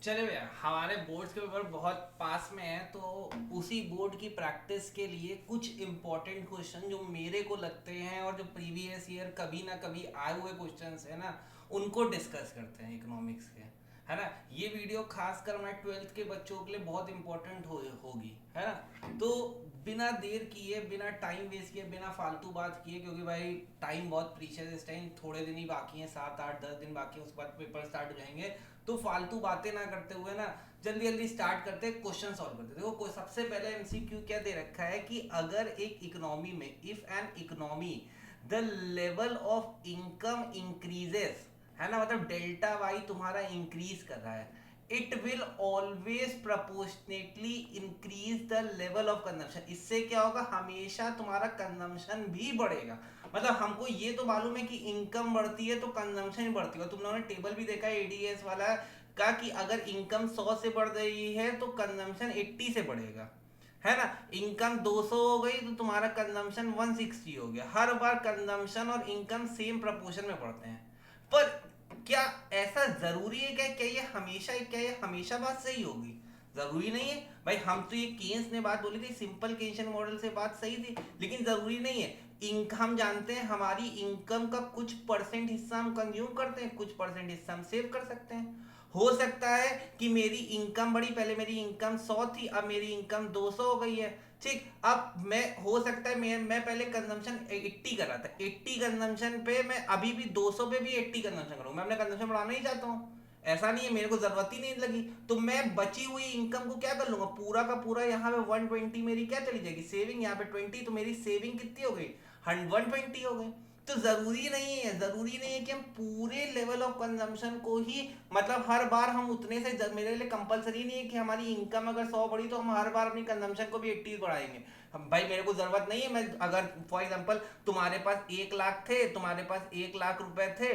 चले भैया, हमारे बोर्ड्स के पेपर बहुत पास में है, तो उसी बोर्ड की प्रैक्टिस के लिए कुछ इम्पोर्टेंट क्वेश्चन जो मेरे को लगते हैं और जो प्रीवियस ईयर कभी ना कभी आए हुए क्वेश्चंस है ना, उनको डिस्कस करते हैं इकोनॉमिक्स के। है ना, ये वीडियो खासकर मैं 12th के बच्चों के लिए बहुत इंपॉर्टेंट होगी। है ना, तो बिना देर किए, बिना टाइम वेस्ट किए, बिना फालतू बात किए, क्योंकि भाई टाइम बहुत प्रीशियस, इस टाइम थोड़े दिन ही बाकी हैं, 7 8 10 दिन बाकी है, उसके बाद पेपर स्टार्ट हो जाएंगे। तो फालतू बातें ना करते हुए ना जल्दी जल्दी स्टार्ट करते हैं, क्वेश्चन सॉल्व करते हैं। देखो सबसे पहले एमसीक्यू क्या दे रखा है कि अगर एक इकोनॉमी में, if an economy the level of income increases, है ना, मतलब डेल्टा वाई तुम्हारा इंक्रीज कर रहा है, it will always proportionately increase the level of consumption. इससे क्या होगा, हमेशा तुम्हारा कंजम्पशन भी बढ़ेगा। मतलब हमको ये तो मालूम है कि इनकम बढ़ती है तो कंजम्पशन ही बढ़ती है। तुम लोगों ने टेबल भी देखा है एडीएस वाला का कि अगर इनकम 100 से बढ़ रही है तो कंजम्पशन 80 से बढ़ेगा। है ना, इनकम 200 हो गई तो तुम्हारा कंजम्पशन 160 हो गया। हर बार कंजम्पशन और इनकम सेम प्रपोर्शन में बढ़ते हैं। पर क्या ऐसा जरूरी है क्या ये हमेशा बात सही होगी? जरूरी नहीं है भाई। हम तो ये केन्स ने बात बोली थी, सिंपल केन्शियन मॉडल से बात सही थी, लेकिन जरूरी नहीं है। हम जानते हैं हमारी इनकम का कुछ परसेंट हिस्सा हम कंज्यूम करते हैं, कुछ परसेंट हिस्सा हम सेव कर सकते हैं। हो सकता है कि मेरी इनकम बढ़ी, पहले मेरी इनकम 100 थी, अब मेरी इनकम 200 हो गई है। ठीक, अब मैं, हो सकता है मैं पहले कंजम्पशन 80 कर रहा था, 80 कंजम्पशन पे मैं अभी भी 200 पे भी 80 कंजम्पशन करूँ, मैं अपना कंजम्पशन बढ़ाना ही चाहता हूँ। ऐसा नहीं है, मेरे को जरूरत ही नहीं लगी, तो मैं बची हुई इनकम को क्या कर लूंगा, पूरा का पूरा यहाँ पे 120 मेरी क्या चली जाएगी, सेविंग। यहाँ पे 20, तो मेरी सेविंग कितनी हो गई, 120 हो गई। तो जरूरी नहीं है कि हम पूरे लेवल ऑफ कंजम्पशन को ही, मतलब हर बार हम उतने से मेरे लिए कंपलसरी नहीं है कि हमारी इनकम अगर 100 बढ़ी तो हम हर बार अपनी कंजम्पशन को भी 80 बढ़ाएंगे। हम भाई, मेरे को जरूरत नहीं है। मैं अगर फॉर एग्जांपल तुम्हारे पास 1 लाख थे, तुम्हारे पास 1 लाख रुपए थे,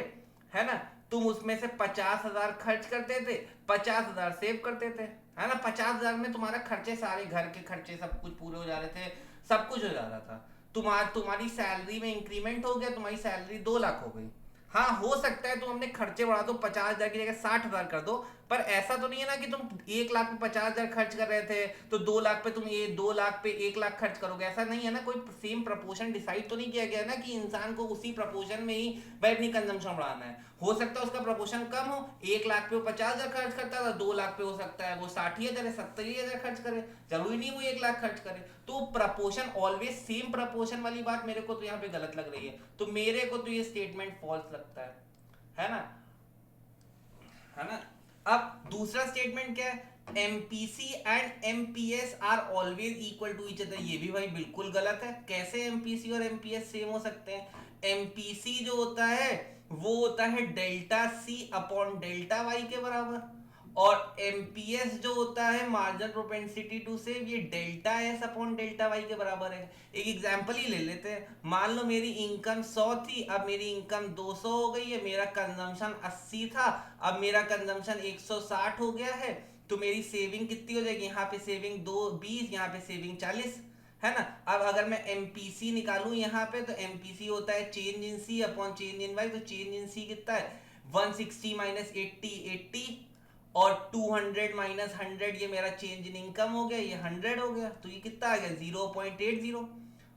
है ना, तुम उसमें से 50,000 खर्च करते थे, 50,000 सेव करते थे, है ना, 50,000 में तुम्हारा खर्चे, सारे घर के खर्चे सब कुछ पूरे हो जा रहे थे, सब कुछ हो जा रहा था। तुम्हारी सैलरी में इंक्रीमेंट हो गया, तुम्हारी सैलरी 2 लाख हो गई। हाँ, हो सकता है तुम अपने खर्चे बढ़ा दो, 50,000 की जगह 60,000 कर दो। पर ऐसा तो नहीं है ना कि तुम 1 लाख पे 50,000 खर्च कर रहे थे तो 2 लाख पे तुम ये 2 लाख पे 1 लाख खर्च करोगे, ऐसा नहीं है ना। कोई सेम प्रपोर्शन डिसाइड तो नहीं किया गया ना कि इंसान को उसी प्रपोर्शन में ही भाई अपनी कंजम्पशन बढ़ाना है। हो सकता है उसका प्रपोर्शन कम हो, 1 लाख पे वो 50,000 खर्च करता था, 2 लाख पे हो सकता है वो 60,000 70,000 खर्च करे, जरूरी नहीं वो 1 लाख खर्च करे। तो प्रपोर्शन ऑलवेज सेम प्रपोर्शन वाली बात मेरे को तो यहाँ पे गलत लग रही है, तो मेरे को तो ये स्टेटमेंट फॉल्स लगता है ना। है ना, अब दूसरा स्टेटमेंट क्या है, MPC and MPS are always equal to each other. ये भी भाई बिल्कुल गलत है। कैसे एमपीसी और एमपीएस सेम हो सकते हैं? एमपीसी जो होता है वो होता है delta C upon delta Y के बराबर, और एमपीएस जो होता है मार्जिनल प्रोपेंसिटी टू सेव, ये delta S upon delta Y के बराबर है। एक एग्जांपल ही ले लेते हैं। मान लो मेरी इनकम 100 थी, अब मेरी इनकम 200 हो गई है, मेरा कंजम्पशन 80 था, अब मेरा कंजम्पशन 160 हो गया है। तो मेरी सेविंग कितनी हो जाएगी, यहाँ पे सेविंग 20, यहाँ पे सेविंग 40, है ना। अब अगर मैं एमपीसी निकालूं यहाँ पे, तो एमपीसी होता है change in C upon change in Y. तो चेंज इन सी कितना है, 160 माइनस 80 80, और 200 माइनस 100 ये मेरा चेंज इन इनकम हो गया, ये 100 हो गया, तो ये कितना आ गया 0.80।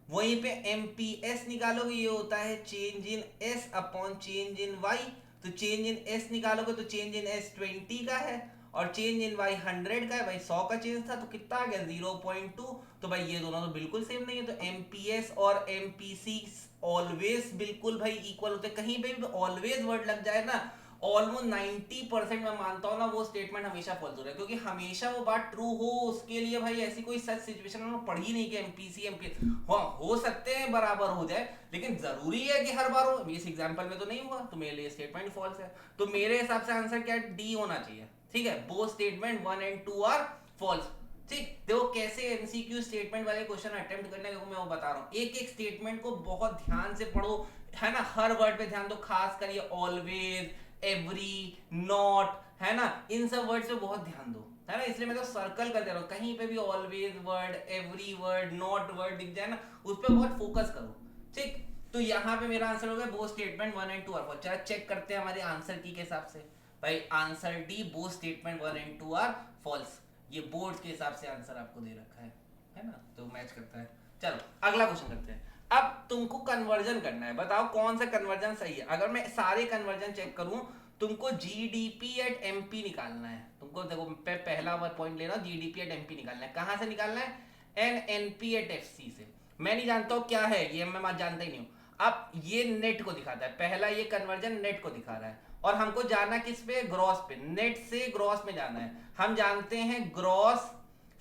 वहीं पे एमपीएस निकालोगे, ये होता है change in S upon change in Y. तो चेंज इन एस निकालोगे तो चेंज इन एस 20 का है, और चेंज इन वाई 100 का है। भाई 100 का चेंज था तो कितना आ गया 0.2। तो भाई ये दोनों तो बिल्कुल सेम नहीं है। तो एमपीएस और एमपीसी ऑलवेज बिल्कुल भाई इक्वल होते हैं। कहीं पे भी ऑलवेज वर्ड लग जाए ना, ऑलमोस्ट 90% मैं मानता हूँ ना, वो स्टेटमेंट हमेशा फॉल्स हो रहा है, क्योंकि हमेशा वो बात ट्रू हो उसके लिए भाई ऐसी कोई सच सिचुएशन हमने पढ़ी नहीं कि एमपीसी एमपी, हाँ हो सकते हैं बराबर हो जाए, लेकिन जरूरी है कि हर बार हो, इस एग्जांपल में तो नहीं हुआ, तो मेरे लिए स्टेटमेंट फॉल्स है। तो मेरे हिसाब से आंसर क्या, डी होना चाहिए। ठीक है, both statement 1 and 2 are false. ठीक, देखो कैसे एमसीक्यू स्टेटमेंट वाले क्वेश्चन अटेम्प्ट करने को मैं वो बता रहा हूँ। एक एक स्टेटमेंट को बहुत ध्यान से पढ़ो, है ना, हर वर्ड पे ध्यान दो, खास कर ये ऑलवेज, एवरी, नॉट, है ना, इन सब वर्ड पे बहुत ध्यान दो, है ना। इसलिए मैं तो सर्कल कर दे रहा हूँ, कहीं पे भी always word, every word, not word दिख जाए ना, उस पर बहुत फोकस करो। ठीक, तो यहाँ पे मेरा आंसर हो गया वो स्टेटमेंट 1 एंड 2 आर फॉल्स। चलो चेक करते हैं हमारे आंसर की के हिसाब से। भाई answer D, both statement 1 and 2 are false. ये बोर्ड के हिसाब से आंसर आपको दे रखा है ना, तो मैच करता है। चलो अगला क्वेश्चन करते हैं। अब तुमको कन्वर्जन करना है, बताओ कौन सा कन्वर्जन सही है। अगर मैं सारे कन्वर्जन चेक करूं, तुमको जीडीपी एट एमपी निकालना है। तुमको देखो पहला पॉइंट ले रहा हूं, जीडीपी एट एमपी निकालना है। कहां से निकालना है? एनएनपी एट एफसी से। मैं नहीं जानता हूं क्या है ये, मैं जानता ही नहीं हूं। अब ये नेट को दिखाता है, पहला ये कन्वर्जन नेट को दिखा रहा है, और हमको जाना किस पे? ग्रॉस पे। नेट से ग्रॉस में जाना है। हम जानते हैं ग्रॉस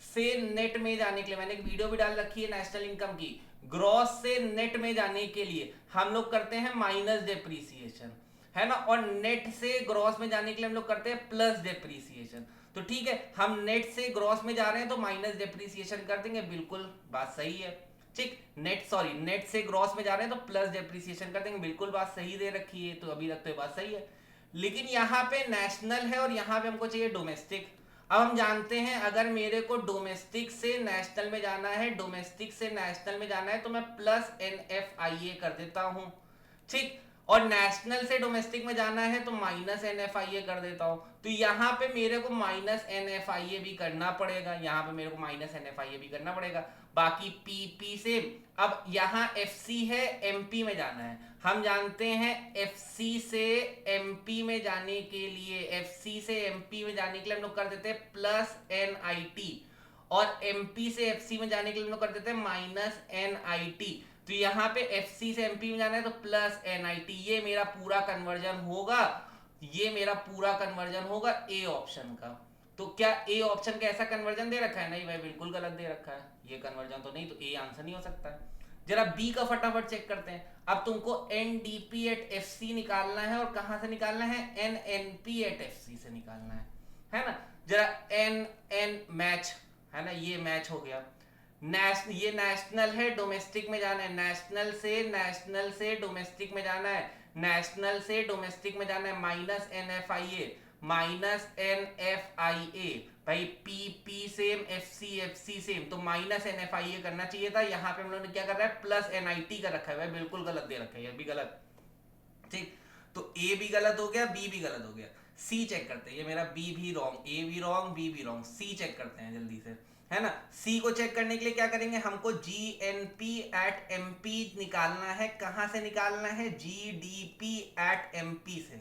से नेट में जाने के लिए, मैंने एक वीडियो भी डाल रखी है नेशनल इनकम की, ग्रॉस से नेट में जाने के लिए हम लोग करते हैं माइनस डेप्रीसिएशन, है ना, और नेट से ग्रॉस में जाने के लिए हम लोग करते हैं प्लस डेप्रीसिएशन। तो ठीक है, हम नेट से ग्रॉस में जा रहे हैं तो माइनस डेप्रीसिएशन कर देंगे, बिल्कुल बात सही है। ठीक, नेट से ग्रॉस में जा रहे हैं तो प्लस डेप्रीसिएशन कर देंगे, बिल्कुल बात सही दे रखी है, तो अभी तक तो बात सही है। लेकिन यहाँ पे नेशनल है और यहाँ पे हमको चाहिए डोमेस्टिक। अब हम जानते हैं अगर मेरे को डोमेस्टिक से नेशनल में जाना है, डोमेस्टिक से नेशनल में जाना है, तो मैं प्लस NFIA कर देता हूं। ठीक, और नेशनल से डोमेस्टिक में जाना है तो माइनस NFIA कर देता हूं। तो यहाँ पे मेरे को माइनस NFIA भी करना पड़ेगा, यहाँ पे मेरे को माइनस NFIA भी करना पड़ेगा। बाकी PP से, अब यहाँ FC है, MP में जाना है। हम जानते हैं FC से MP में जाने के लिए, FC से MP में जाने के लिए हम लोग कर देते हैं प्लस NIT, और MP से FC में जाने के लिए हम लोग कर देते हैं माइनस NIT। तो यहाँ पे FC से MP में जाना है तो प्लस NIT। ये मेरा पूरा कन्वर्जन होगा, ये मेरा पूरा कन्वर्जन होगा ए ऑप्शन का। तो क्या ए ऑप्शन का ऐसा कन्वर्जन दे रखा है? नहीं भाई, बिल्कुल गलत दे रखा है, ये कन्वर्जन तो नहीं, तो ए आंसर नहीं हो सकता है। जरा बी का फटाफट चेक करते हैं। अब तुमको NDP एट FC निकालना है, और कहां से निकालना है? NNP एट FC से निकालना है ना। जरा NN मैच है ना, ये मैच हो गया। ये नेशनल है, डोमेस्टिक में जाना है, नेशनल से डोमेस्टिक में जाना है, नेशनल से डोमेस्टिक में जाना है, माइनस NFIA, माइनस NFIA। भाई PP सेम, FC सेम, तो माइनस NFIA करना चाहिए था। यहाँ पे हम लोगों ने क्या कर रहा है? प्लस NIT का रखा है, भाई बिल्कुल गलत दे रखा है, ये भी गलत। ठीक, तो A भी गलत हो गया, B भी गलत हो गया। C चेक करते हैं, ये मेरा B भी रॉन्ग, A भी रॉन्ग, B भी रॉन्ग। C चेक करते हैं जल्दी से, है ना। C को चेक करने के लिए क्या करेंगे? हमको GNP एट MP निकालना है। कहां से निकालना है? GDP एट MP से।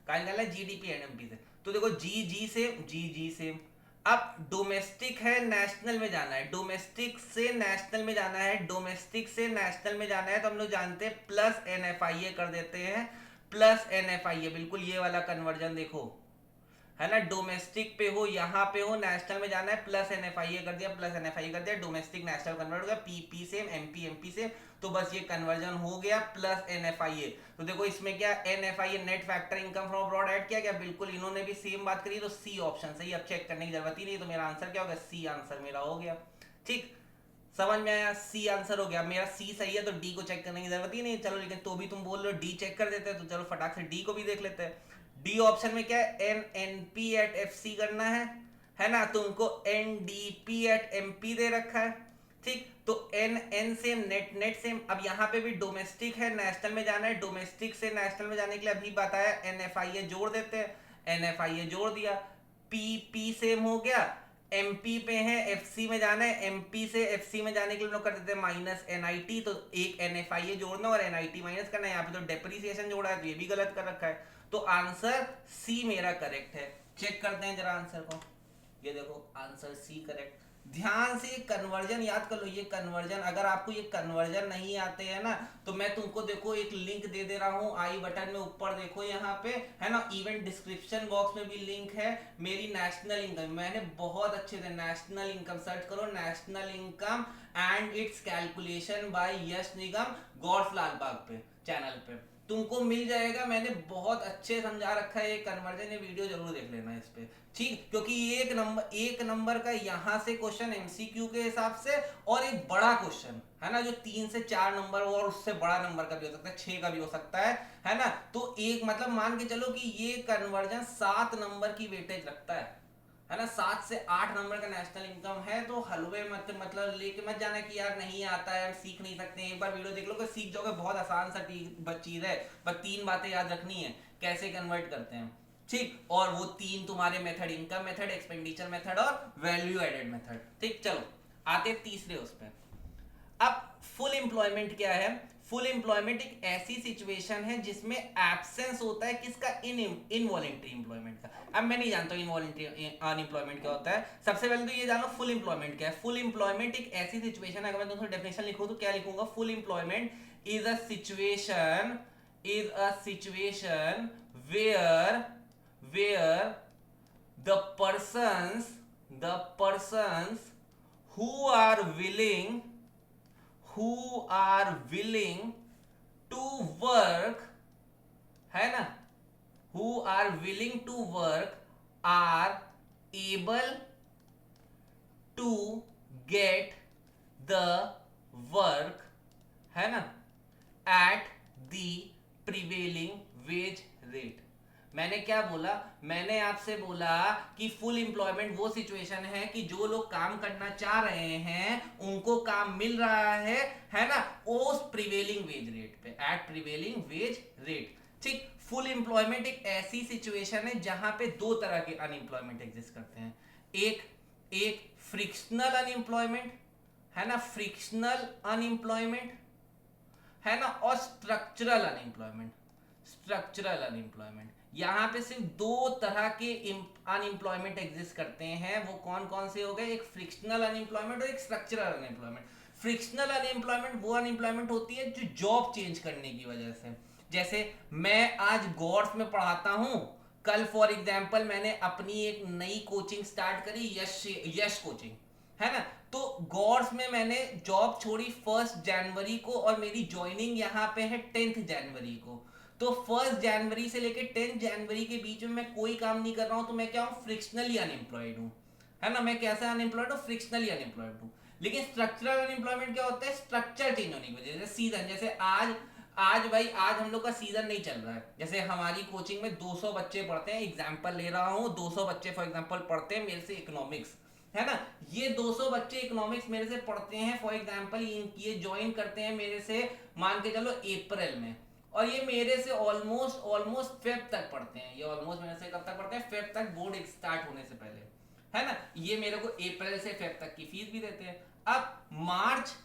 कहां निकालना है? GDP एट MP से। तो देखो GG से अब डोमेस्टिक है, नेशनल में जाना है, डोमेस्टिक से नेशनल में जाना है, डोमेस्टिक से नेशनल में जाना है, तो हम लोग जानते हैं प्लस NFIA कर देते हैं, प्लस NFIA। बिल्कुल ये वाला कन्वर्जन देखो, है ना, डोमेस्टिक पे हो, यहाँ पे हो, नेशनल में जाना है, प्लस NFIA कर दिया, प्लस NFIA कर दिया, डोमेस्टिक नेशनल कन्वर्ट हो गया, PP सेम, MP सेम, तो बस ये कन्वर्जन हो गया, प्लस NFIA। तो देखो इसमें क्या NFIA net factor income from abroad add किया गया, बिल्कुल इन्होंने भी सेम बात करी, तो C ऑप्शन सही। अब चेक करने की जरूरत ही नहीं, तो मेरा आंसर क्या होगा? C आंसर मेरा हो गया। ठीक, समझ में आया? C आंसर हो गया मेरा, C सही है, तो D को चेक करने की जरूरत ही नहीं। चलो, लेकिन तो भी तुम बोल रहे हो D चेक कर देते हैं, तो चलो फटाक से D को भी देख लेते हैं। डी ऑप्शन में क्या है? NNP एट FC करना है ना। तुमको NDP एट MP दे रखा है। ठीक, तो NN सेम, नेट सेम। अब यहाँ पे भी डोमेस्टिक है, नेशनल में जाना है, डोमेस्टिक से नेशनल में जाने के लिए अभी बताया NFIA जोड़ देते हैं, NFIA जोड़ दिया, PP सेम हो गया, MP पे है, FC में जाना है, MP से FC में जाने के लिए हम लोग कर देते हैं माइनस NIT, तो एक NFIA जोड़ना और NIT माइनस करना है। यहाँ पे तो डेप्रीसिएशन जोड़ा है, तो ये भी गलत कर रखा है, तो आंसर C मेरा करेक्ट है। चेक करते हैं जरा आंसर को, ये देखो आंसर C करेक्ट। ध्यान से कन्वर्जन याद कर लो, ये कन्वर्जन, अगर आपको ये कन्वर्जन नहीं आते हैं ना, तो मैं तुमको देखो एक लिंक दे दे रहा हूँ आई बटन में ऊपर, देखो यहाँ पे, है ना, इवन डिस्क्रिप्शन बॉक्स में भी लिंक है मेरी नेशनल इनकम। मैंने बहुत अच्छे से नेशनल इनकम सर्च करो, national income and its calculation by Yash Nigam, गौर्स लाल बाग पे चैनल पे तुमको मिल जाएगा। मैंने बहुत अच्छे समझा रखा है ये कन्वर्जन, ये वीडियो जरूर देख लेना इस पे, ठीक, क्योंकि एक नंबर का यहाँ से क्वेश्चन MCQ के हिसाब से, और एक बड़ा क्वेश्चन है ना, जो 3 से 4 नंबर और उससे बड़ा नंबर का भी हो सकता है, 6 का भी हो सकता है ना। तो एक मतलब मान के चलो कि ये कन्वर्जन 7 नंबर की वेटेज रखता है ना, 7 से 8 नंबर का नेशनल इनकम है। तो हलवे मतलब लेके मत जाना कि यार नहीं आता है, हम सीख नहीं सकते, एक बार वीडियो देख लो कि सीख जाओगे, बहुत आसान सा चीज है, बस 3 बातें याद रखनी है, कैसे कन्वर्ट करते हैं। ठीक, और वो तीन तुम्हारे method, income method, expenditure method और वैल्यू एडेड मेथड। ठीक, चलो आते तीसरे उस पे। अब फुल एम्प्लॉयमेंट क्या है? फुल एम्प्लॉयमेंट एक ऐसी सिचुएशन है जिसमें एब्सेंस होता है किसका? इनवॉलेंट्री एम्प्लॉयमेंट का। अब मैं नहीं जानता इनवॉलेंट्री अनएम्प्लॉयमेंट क्या होता है। सबसे पहले तो ये जानो फुल एम्प्लॉयमेंट क्या है। फुल एम्प्लॉयमेंट एक ऐसी सिचुएशन है, अगर मैं तुमको डेफिनेशन लिखूं तो क्या लिखूंगा? Full employment is a situation where the persons who are willing to work, है ना, who are willing to work are able to get the work, है ना, at the prevailing wage rate। मैंने क्या बोला? मैंने आपसे बोला कि फुल एम्प्लॉयमेंट वो सिचुएशन है कि जो लोग काम करना चाह रहे हैं उनको काम मिल रहा है ना, उस प्रिवेलिंग वेज रेट पे, एट प्रिवेलिंग वेज रेट। ठीक, फुल एम्प्लॉयमेंट एक ऐसी सिचुएशन है जहां पे दो तरह के अनएम्प्लॉयमेंट एग्जिस्ट करते हैं। एक फ्रिक्शनल अनएम्प्लॉयमेंट, है ना, फ्रिक्शनल अनएम्प्लॉयमेंट, है ना, और स्ट्रक्चरल अनएम्प्लॉयमेंट। स्ट्रक्चरल अनएम्प्लॉयमेंट, यहां पे सिर्फ दो तरह के अनएम्प्लॉयमेंट एग्जिस्ट करते हैं। वो कौन कौन से हो गए? एक फ्रिक्शनल अनएम्प्लॉयमेंट और एक स्ट्रक्चरल अनएम्प्लॉयमेंट। फ्रिक्शनल अनएम्प्लॉयमेंट वो अनएम्प्लॉयमेंट होती है जो जॉब चेंज करने की वजह से, जैसे मैं आज गॉड्स में पढ़ाता हूं, कल फॉर एग्जाम्पल मैंने अपनी एक नई कोचिंग स्टार्ट करी, यश कोचिंग, है ना, तो गॉड्स में मैंने जॉब छोड़ी 1 जनवरी को और मेरी ज्वाइनिंग यहाँ पे है 10 जनवरी को। तो 1 जनवरी से लेकर 10 जनवरी के बीच में मैं कोई काम नहीं कर रहा हूं, तो मैं क्या हूं? फ्रिक्शनली अनएम्प्लॉयड हूं, है ना। मैं कैसा अनएम्प्लॉयड हूं? फ्रिक्शनली अनएम्प्लॉयड हूं। लेकिन स्ट्रक्चरल अनएम्प्लॉयमेंट क्या होता है? स्ट्रक्चर चेंज होने की वजह से, सीजन, जैसे आज आज भाई आज हम लोग का सीजन नहीं चल रहा है, जैसे हमारी कोचिंग में 200 बच्चे पढ़ते हैं, एग्जाम्पल ले रहा हूँ, 200 बच्चे फॉर एग्जाम्पल पढ़ते हैं मेरे से इकोनॉमिक्स, है ना। ये 200 बच्चे इकोनॉमिक्स मेरे से पढ़ते हैं फॉर एग्जाम्पल, ये ज्वाइन करते हैं मेरे से मान के चलो अप्रैल में, और ये मेरे से ऑलमोस्ट फेब तक पढ़ते हैं। ये ऑलमोस्ट मेरे से कब तक पढ़ते हैं? फेब तक, बोर्ड स्टार्ट होने से पहले, है ना। ये मेरे को अप्रैल से फेब तक की फीस भी देते हैं। अब मार्च,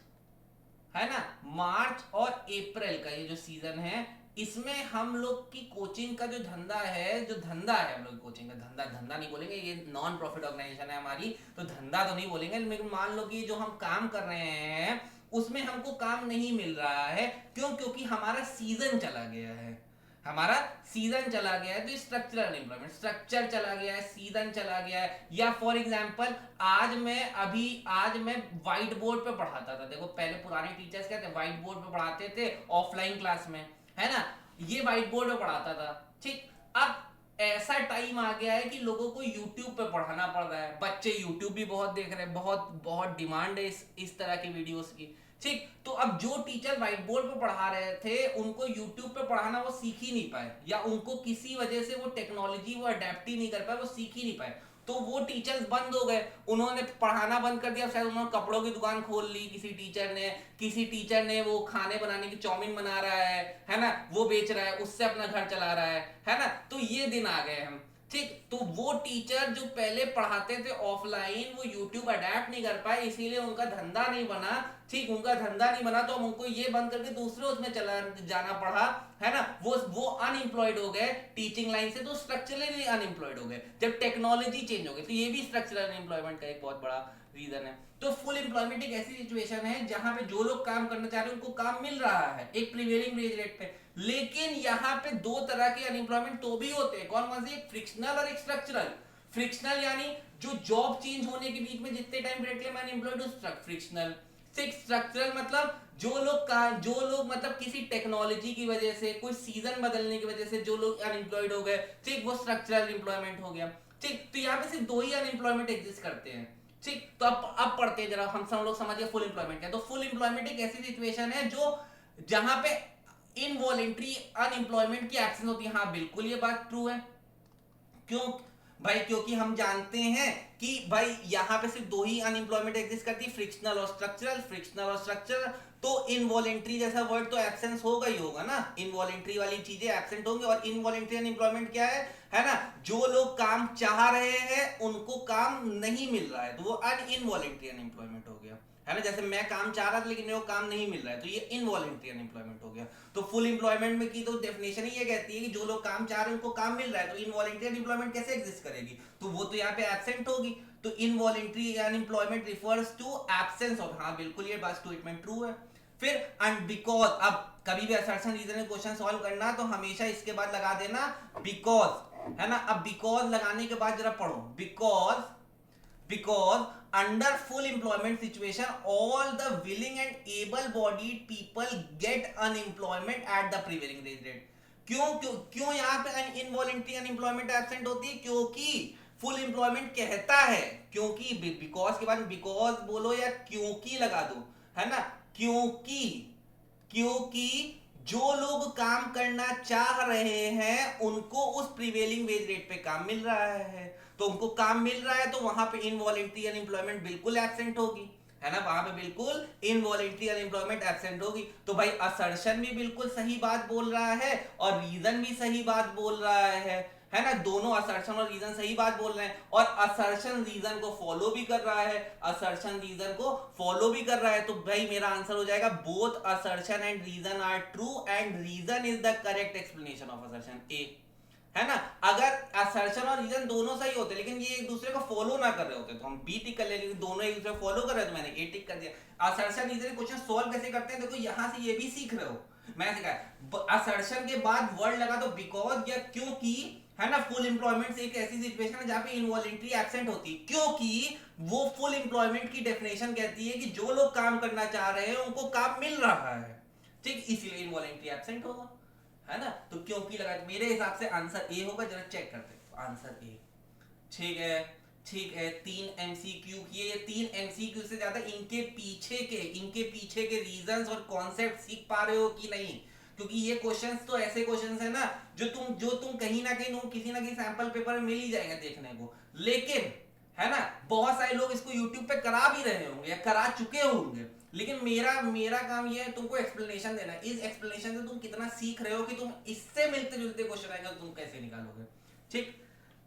है ना, मार्च और अप्रैल का ये जो सीजन है, इसमें हम लोग की कोचिंग का जो धंधा है, हम लोग कोचिंग का धंधा नहीं बोलेंगे, ये नॉन प्रॉफिट ऑर्गेनाइजेशन है हमारी, तो धंधा तो नहीं बोलेंगे, लेकिन मान लो कि जो हम काम कर रहे हैं उसमें हमको काम नहीं मिल रहा है। क्यों? क्योंकि हमारा सीजन चला गया है, हमारा सीजन चला गया है। तो स्ट्रक्चरल अनएम्प्लॉयमेंट, स्ट्रक्चर चला गया है, सीजन चला गया है। या फॉर एग्जांपल आज मैं व्हाइट बोर्ड पे पढ़ाता था, देखो पहले पुराने टीचर्स क्या थे, व्हाइट बोर्ड पे पढ़ाते थे ऑफलाइन क्लास में, है ना, ये व्हाइट बोर्ड पे पढ़ाता था। ठीक, अब ऐसा टाइम आ गया है कि लोगों को YouTube पे पढ़ाना पड़ रहा है, बच्चे YouTube भी बहुत देख रहे हैं, बहुत बहुत डिमांड है इस तरह की वीडियोस की। ठीक, तो अब जो टीचर व्हाइट बोर्ड पे पढ़ा रहे थे उनको यूट्यूब पे पढ़ाना वो सीख ही नहीं पाए, या उनको किसी वजह से वो टेक्नोलॉजी वो अडेप्ट ही नहीं कर पाए, वो सीख ही नहीं पाए, तो वो टीचर्स बंद हो गए, उन्होंने पढ़ाना बंद कर दिया। शायद उन्होंने कपड़ों की दुकान खोल ली, किसी टीचर ने वो खाने बनाने की चाउमीन बना रहा है ना, वो बेच रहा है, उससे अपना घर चला रहा है ना। तो ये दिन आ गए हम। ठीक, तो वो टीचर जो पहले पढ़ाते थे ऑफलाइन, वो यूट्यूब अडेप्ट नहीं कर पाए, इसीलिए उनका धंधा नहीं बना। ठीक, उनका धंधा नहीं बना तो हम उनको ये बंद करके दूसरे उसमें चला जाना पड़ा, है ना। वो अनएम्प्लॉयड हो गए टीचिंग लाइन से, तो स्ट्रक्चरली अनएम्प्लॉयड हो गए। जब टेक्नोलॉजी चेंज हो गई तो ये भी स्ट्रक्चरल अनएम्प्लॉयमेंट का एक बहुत बड़ा रीजन है। तो फुल एम्प्लॉयमेंट एक ऐसी सिचुएशन है जहां पे जो लोग काम करना चाह रहे हैं उनको काम मिल रहा है एक प्रिवेलिंग वेज रेट पे, लेकिन यहाँ पे दो तरह के अनएम्प्लॉयमेंट तो भी होते हैं। कौन कौन से? एक फ्रिक्शनल और एक स्ट्रक्चरल। फ्रिक्शनल यानी जो जॉब चेंज होने के बीच में जितने टाइम पीरियड के लिए मैं अनएम्प्लॉयड हूं, फ्रिक्शनल। स्ट्रक्चरल मतलब जो लोग मतलब किसी टेक्नोलॉजी की वजह से, कोई सीजन बदलने की वजह से जो लोग अनएम्प्लॉयड हो गए, ठीक, वो स्ट्रक्चरल एम्प्लॉयमेंट हो गया। ठीक, तो यहाँ पे सिर्फ दो ही अनएम्प्लॉयमेंट एग्जिस्ट करते हैं। ठीक, तो अब पढ़ते हैं जरा, हम सब लोग समझिए फुल एम्प्लॉयमेंट है। तो फुल एम्प्लॉयमेंट एक ऐसी सिचुएशन है जो जहां पे इनवॉलेंट्री अनएम्प्लॉयमेंट की एब्सेंस होती है। हाँ बिल्कुल ये बात ट्रू है। क्यों भाई? क्योंकि हम जानते हैं कि भाई यहाँ पे सिर्फ दो ही अनएम्प्लॉयमेंट एग्जिस्ट करती है, फ्रिक्शनल और स्ट्रक्चरल। तो इनवॉलेंट्री जैसा वर्ड तो एब्सेंस होगा ही होगा ना, इनवॉलेंट्री वाली चीजें एब्सेंट होंगी। और इनवॉलेंट्री अनएम्प्लॉयमेंट क्या है? है ना, जो लोग काम चाह रहे हैं उनको काम नहीं मिल रहा है, तो वो इनवॉलेंट्री अनएम्प्लॉयमेंट हो गया, है ना। जैसे मैं काम चाह रहा था लेकिन मेरे को काम नहीं मिल रहा है, तो ये इनवॉलेंट्री अनएम्प्लॉयमेंट हो गया। तो फुल एम्प्लॉयमेंट में की तो डेफिनेशन ही ये कहती है कि जो लोग काम चाह रहे हैं उनको काम मिल रहा है, तो इनवॉलेंट्री अनएम्प्लॉयमेंट कैसे एग्जिस्ट करेगी, तो वो तो यहाँ पे एब्सेंट होगी। तो involuntary unemployment refers to absence of, हाँ बिल्कुल ये बात स्टेटमेंट ट्रू है। फिर एंड बिकॉज, अब कभी भी असर्शन रीजन क्वेश्चन सॉल्व करना तो हमेशा इसके बाद लगा देना बिकॉज, है ना। अब बिकॉज लगाने के बाद जरा पढ़ो, because under full employment situation all the willing and able bodied people get unemployment at the prevailing wage rate। क्यों क्यों क्यों यहाँ पे इनवॉलेंट्री अनएम्प्लॉयमेंट एब्सेंट होती है, क्योंकि फुल एम्प्लॉयमेंट कहता है, क्योंकि बिकॉज के बाद बिकॉज बोलो या क्योंकि लगा दो, है ना। क्योंकि क्योंकि जो लोग काम करना चाह रहे हैं उनको उस प्रिवेलिंग वेज रेट पे काम मिल रहा है, तो उनको काम मिल रहा है तो वहां पे इनवॉलेंट्री अनएम्प्लॉयमेंट बिल्कुल एब्सेंट होगी, है ना। वहां पे बिल्कुल इनवॉलेंट्री अनएम्प्लॉयमेंट एब्सेंट होगी। तो भाई असर्शन भी बिल्कुल सही बात बोल रहा है और रीजन भी सही बात बोल रहा है ना। दोनों असर्शन और रीजन सही बात बोल रहे हैं, और असर्शन रीजन को फॉलो भी कर रहा है, असर्शन रीजन को फॉलो भी कर रहा है। तो भाई मेरा आंसर हो जाएगा both assertion and reason are true and reason is the correct explanation of assertion A, है ना। अगर असर्शन और रीजन दोनों सही होते लेकिन ये एक दूसरे को फॉलो ना कर रहे होते तो हम बी टिक कर ले, लेकिन दोनों एक दूसरे को फॉलो कर रहे थे, मैंने ए टिक कर दिया। असर्शन रीजन क्वेश्चन सॉल्व कैसे करते हैं, देखो यहां से ये भी सीख रहे हो, मैं सिखाया। असर्शन के बाद वर्ड लगा दो बिकॉज या क्योंकि, है ना। फुल एम्प्लॉयमेंट एक ऐसी सिचुएशन है जहां पे इनवॉलेंट्री एब्सेंट होती है, क्योंकि वो फुल एम्प्लॉयमेंट की डेफिनेशन कहती है कि जो लोग काम करना चाह रहे हैं उनको काम मिल रहा है, ठीक, इसीलिए इनवॉलेंट्री एब्सेंट होगा, है ना। तो क्योंकि लगा, मेरे हिसाब से आंसर ए होगा, जरा चेक करते हैं आंसर ए, ठीक है। ठीक है, 3 एमसीक्यू किए, ये 3 एमसीक्यू से ज्यादा इनके पीछे के रीजंस और कॉन्सेप्ट सीख पा रहे हो कि नहीं, क्योंकि ये क्वेश्चंस तो ऐसे क्वेश्चंस है ना जो तुम कहीं ना कहीं किसी ना किसी सैंपल पेपर में मिल ही जाएंगे देखने को, लेकिन, है ना, बहुत सारे लोग इसको यूट्यूब पे करा भी रहे होंगे या करा चुके होंगे, लेकिन मेरा काम ये है तुमको एक्सप्लेनेशन देना है। इस एक्सप्लेनेशन से तुम कितना सीख रहे हो कि तुम इससे मिलते जुलते क्वेश्चन आएगा तुम कैसे निकालोगे, ठीक।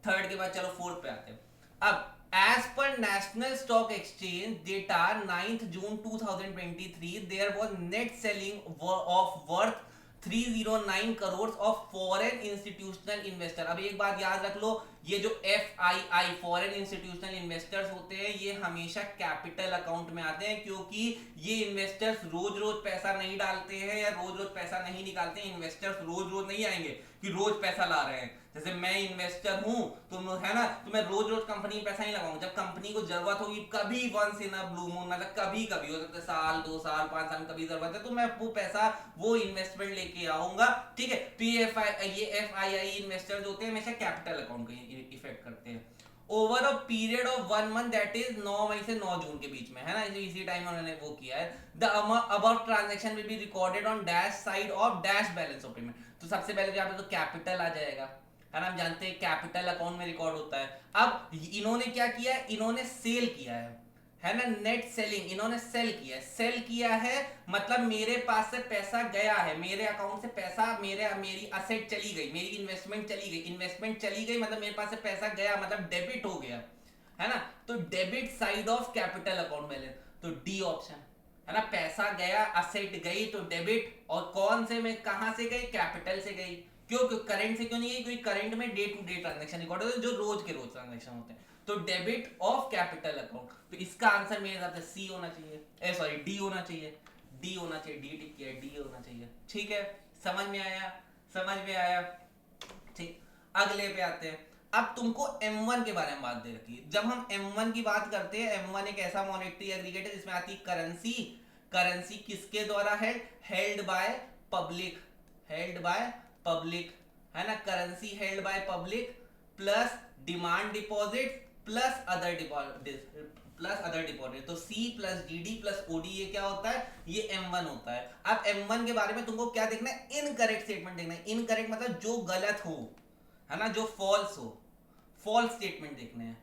थर्ड के बाद चलो फोर्थ पे आते हैं। अब as per national stock exchange data 9th June 2023 there was net selling of worth 309 crore of foreign institutional investor. अब एक बात याद रख लो, ये जो FII फॉरेन इंस्टीट्यूशनल इन्वेस्टर्स होते हैं ये हमेशा कैपिटल अकाउंट में आते हैं, क्योंकि ये इन्वेस्टर्स रोज रोज पैसा नहीं डालते हैं या रोज रोज पैसा नहीं निकालते हैं। इन्वेस्टर्स रोज रोज नहीं आएंगे कि रोज पैसा ला रहे हैं, जैसे मैं इन्वेस्टर हूं तो, है ना, तो मैं रोज रोज कंपनी में पैसा नहीं लगाऊंगा। जब कंपनी को जरूरत होगी कभी, once in a blue moon, मतलब कभी कभी हो सकता है साल 2 साल 5 साल कभी जरूरत है, तो मैं वो पैसा वो इन्वेस्टमेंट लेके आऊंगा, ठीक है। तो ये FII इन्वेस्टर्स होते हैं हमेशा कैपिटल अकाउंट को इफेक्ट करते हैं over a period of 1 month, that is 9 मई से 9 जून के बीच में, है ना। इसी टाइम उन्होंने वो किया है। The above transaction will be recorded on dash side of dash balance of payment. तो सबसे पहले यहाँ पे तो कैपिटल आ जाएगा, है ना, हम जानते हैं कैपिटल अकाउंट में रिकॉर्ड होता है। अब इन्होंने क्या किया है, इन्होंने सेल किया है ना, नेट सेलिंग, इन्होंने सेल किया है मतलब मेरे पास से पैसा गया है, मेरे अकाउंट से पैसा, मेरी असेट चली गई, मेरी इन्वेस्टमेंट चली गई मतलब मेरे पास से पैसा गया मतलब डेबिट हो गया, है ना। तो debit side of capital account balance, तो डी ऑप्शन, है ना। पैसा गया, असेट गई, तो डेबिट, और कौन से में कहां से गई, कैपिटल से गई। क्यों करंट से क्यों नहीं गई, क्योंकि करंट में day to day transaction record होते हैं जो रोज के रोज ट्रांजैक्शन होते हैं, तो डेबिट ऑफ कैपिटल अकाउंट। तो इसका आंसर मेरे हिसाब से सी होना चाहिए, सॉरी डी होना चाहिए, डी टिक किया, डी होना चाहिए, ठीक है। समझ में आया, ठीक। अगले पे आते हैं। अब तुमको M1 के बारे में बात दे रखी है। जब हम M1 की बात करते हैं, M1 एक ऐसा मॉनेटरी एग्रीगेट है जिसमें आती करेंसी किसके द्वारा हेल्ड बाय पब्लिक, है ना। Currency held by public plus demand deposit plus other deposit, तो C plus DD plus OD ये क्या होता है, ये M1 होता है। अब M1 के बारे में तुमको क्या देखना है, इनकरेक्ट स्टेटमेंट देखना है। इनकरेक्ट मतलब जो गलत हो, है ना, जो फॉल्स हो, फॉल्स स्टेटमेंट देखने हैं,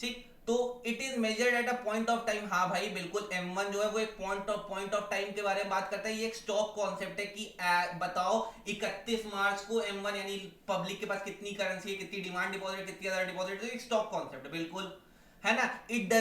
ठीक, तो it is measured at a point of time. हाँ भाई बिल्कुल, M1 जो है वो एक पॉइंट ऑफ टाइम के बारे में बात करता है। ये एक स्टॉक कॉन्सेप्ट है कि बताओ 31 मार्च को M1 यानी पब्लिक के पास कितनी करेंसी है, कितनी डिमांड डिपॉजिट, कितनी अदर डिपॉजिट, तो एक स्टॉक कॉन्सेप्ट है बिल्कुल, है ना। It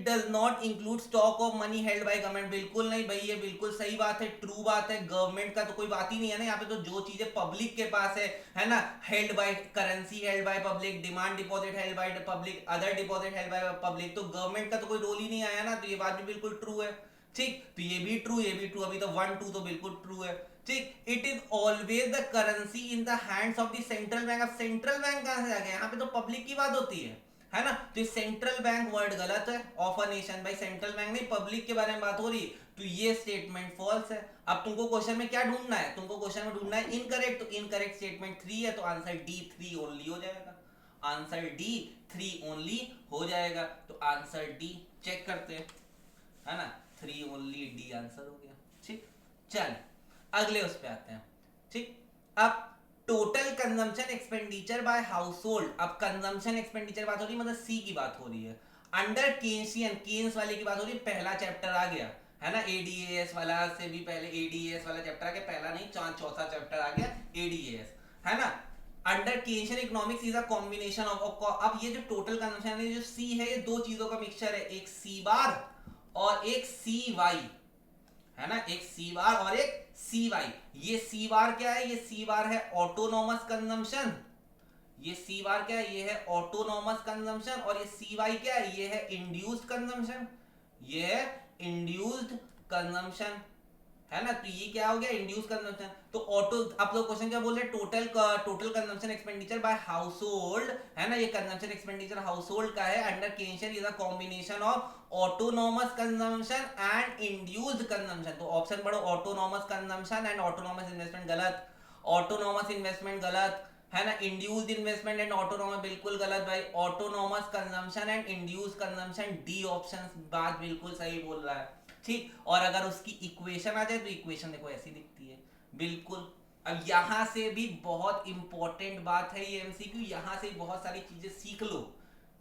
does not include stock of money held by government, बिल्कुल नहीं भाई, ये बिल्कुल सही बात है, ट्रू बात है। गवर्नमेंट का तो कोई बात ही नहीं है ना यहाँ पे, तो जो चीजें पब्लिक के पास है ना, held by currency, held by public, demand deposit held by public, other deposit held by public, तो गवर्नमेंट का तो कोई रोल ही नहीं आया ना, तो ये बात भी बिल्कुल ट्रू है। ठीक, तो ये भी ट्रू, ये भी ट्रू, अभी तो 1 2 तो बिल्कुल ट्रू है। ठीक, it is always the currency in the hands of the central bank. अब सेंट्रल बैंक कहां से आ गया, यहाँ पे तो पब्लिक की बात होती है ना। तो सेंट्रल बैंक वर्ड गलत है, ऑफ अ नेशन, भाई सेंट्रल बैंक नहीं, पब्लिक के बारे में बात हो रही, तो ये स्टेटमेंट फॉल्स है। अब तुमको क्वेश्चन में क्या ढूंढना है, तुमको क्वेश्चन में ढूंढना है इनकरेक्ट, तो इनकरेक्ट स्टेटमेंट 3 है, तो आंसर डी 3 ओनली हो जाएगा, आंसर डी 3 ओनली हो जाएगा। तो आंसर डी चेक करते हैं, है ना, 3 ओनली, डी आंसर हो गया। ठीक, चल अगले उस पे आते हैं। ठीक, अब total consumption expenditure by house hold, अब कंजम्पशन एक्सपेंडिचर बात हो रही है, मतलब सी की बात हो रही है, अंडर केन्सियन, केन्स वाले की बात हो रही है, पहला चैप्टर आ गया, है ना, एडीएएस वाला से भी पहले एडीएएस वाला चैप्टर आ गया, पहला नहीं चौथा चैप्टर आ गया एडीएएस, है ना। Under Keynesian economics is a combination of, अब ये जो टोटल कंजम्पशन है, जो सी है, ये दो चीजों का मिक्सचर है, एक सी बार और एक सी वाई, है ना, एक सी बार और एक सी वाई। ये सी बार क्या है, ये सी बार है ऑटोनॉमस कंजम्पशन, ये सी बार क्या है, ये है ऑटोनॉमस कंजम्पशन, और ये सी वाई क्या है, ये है इंड्यूस्ड कंजम्पशन, ये है इंड्यूस्ड कंजम्पशन, है ना। तो ये क्या हो गया, इंड्यूस कंजम्पशन। तो ऑटो, आप लोग क्वेश्चन क्या बोल रहे हैं, total consumption expenditure by household, है ना, ये कंजम्पशन एक्सपेंडिचर हाउस होल्ड का है, under Keynesian is a combination of autonomous consumption and induced consumption. तो ऑप्शन पढ़ो, autonomous consumption and autonomous investment गलत, ऑटोनॉमस इन्वेस्टमेंट गलत, है ना, इंड्यूस्ड इन्वेस्टमेंट एंड ऑटोनॉमस बिल्कुल गलत भाई, autonomous consumption and induced consumption, D option बात बिल्कुल सही बोल रहा है। ठीक, और अगर उसकी इक्वेशन आ जाए तो इक्वेशन देखो ऐसी दिखती है बिल्कुल। अब यहां से भी बहुत इंपॉर्टेंट बात है ये एमसीक्यू, यहां से बहुत सारी चीजें सीख लो।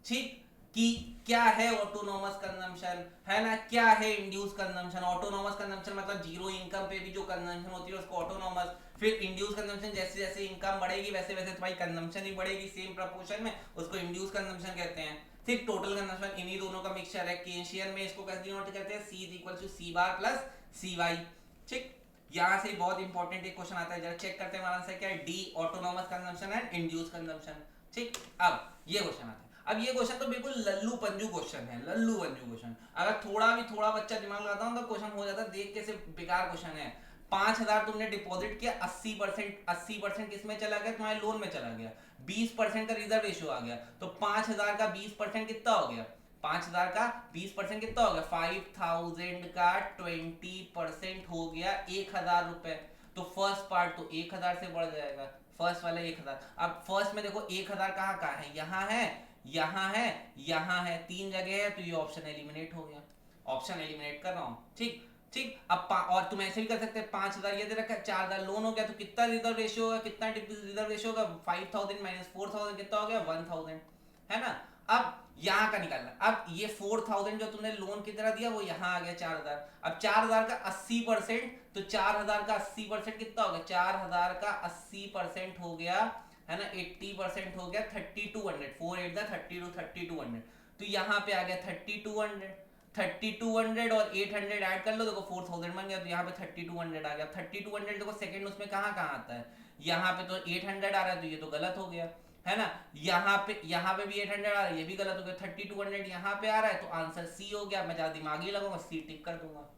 ठीक, कि क्या है ऑटोनॉमस कंजम्पशन, है ना, क्या है इंड्यूस कंजम्पशन। ऑटोनॉमस कंजम्पशन मतलब जीरो इनकम पे भी जो कंजम्पशन होती है उसको ऑटोनॉमस, फिर इंड्यूस कंजम्पशन जैसे जैसे इनकम बढ़ेगी वैसे वैसे तुम्हारी कंजम्पशन ही बढ़ेगी सेम प्रपोर्शन में, उसको इंड्यूस कंजम्पशन कहते हैं। ठीक, टोटल कंजम्पशन इन्हीं दोनों का मिक्सचर है, केशियन में इसको कैसे डिनोट करते हैं, C is equal to C bar plus C Y. ठीक, यहां से बहुत इंपॉर्टेंट एक क्वेश्चन आता है, जरा चेक करते हैं हमारा आंसर क्या है, D autonomous consumption and induce consumption. ठीक, अब ये क्वेश्चन आता है, अब ये क्वेश्चन तो बिल्कुल लल्लू पंजू क्वेश्चन है, लल्लू पंजू क्वेश्चन, अगर थोड़ा बच्चा दिमाग लगाता हूँ तो क्वेश्चन हो जाता है, देख के से बेकार क्वेश्चन है। 5,000 तुमने डिपॉजिट किया, 80% किस में चला गया, तुम्हारे लोन में चला गया, 20% का रिजर्व रेशियो आ गया, तो 5,000 का 20% कितना हो गया, 5,000 का 20% कितना हो गया, 5,000 का 20% हो गया 1,000 रुपए। तो फर्स्ट पार्ट तो 1,000 से बढ़ जाएगा, फर्स्ट वाला 1,000। अब फर्स्ट में देखो 1,000 कहाँ कहाँ है, यहाँ है, यहाँ है, यहाँ है, तीन जगह है, तो ये ऑप्शन एलिमिनेट हो गया, ऑप्शन एलिमिनेट कर रहा हूँ। ठीक, ठीक, अब और तुम ऐसे भी कर सकते हैं, 5,000 ये दे रखा है, 4,000 लोन हो गया, तो कितना रिजर्व रेशियो होगा, कितना रिजर्व रेशियो होगा, 5,000 माइनस 4,000 कितना हो गया, 1,000, है ना। अब यहाँ का निकालना, अब ये 4,000 जो तुमने लोन की तरह दिया वो यहाँ आ गया 4,000, अब 4,000 का 80%, तो 4,000 का 80% कितना हो गया, 4,000 का 80% हो गया, है ना, 80% हो गया 3,200, 4 8 32 3,200, तो यहाँ पे आ गया 3,200, 3,200 और 800 ऐड कर लो, देखो 4,000 बन गया, तो यहाँ पे 3,200 आ गया। 3,200 देखो सेकंड उसमें कहाँ कहाँ आता है, यहाँ पे तो 800 आ रहा है, तो ये तो गलत हो गया, है ना। यहाँ पे भी 800 आ रहा है, ये भी गलत हो गया, 3,200 यहाँ पे आ रहा है, तो आंसर सी हो गया। मैं ज्यादा दिमाग ही लगाऊंगा, सी टिक कर दूंगा,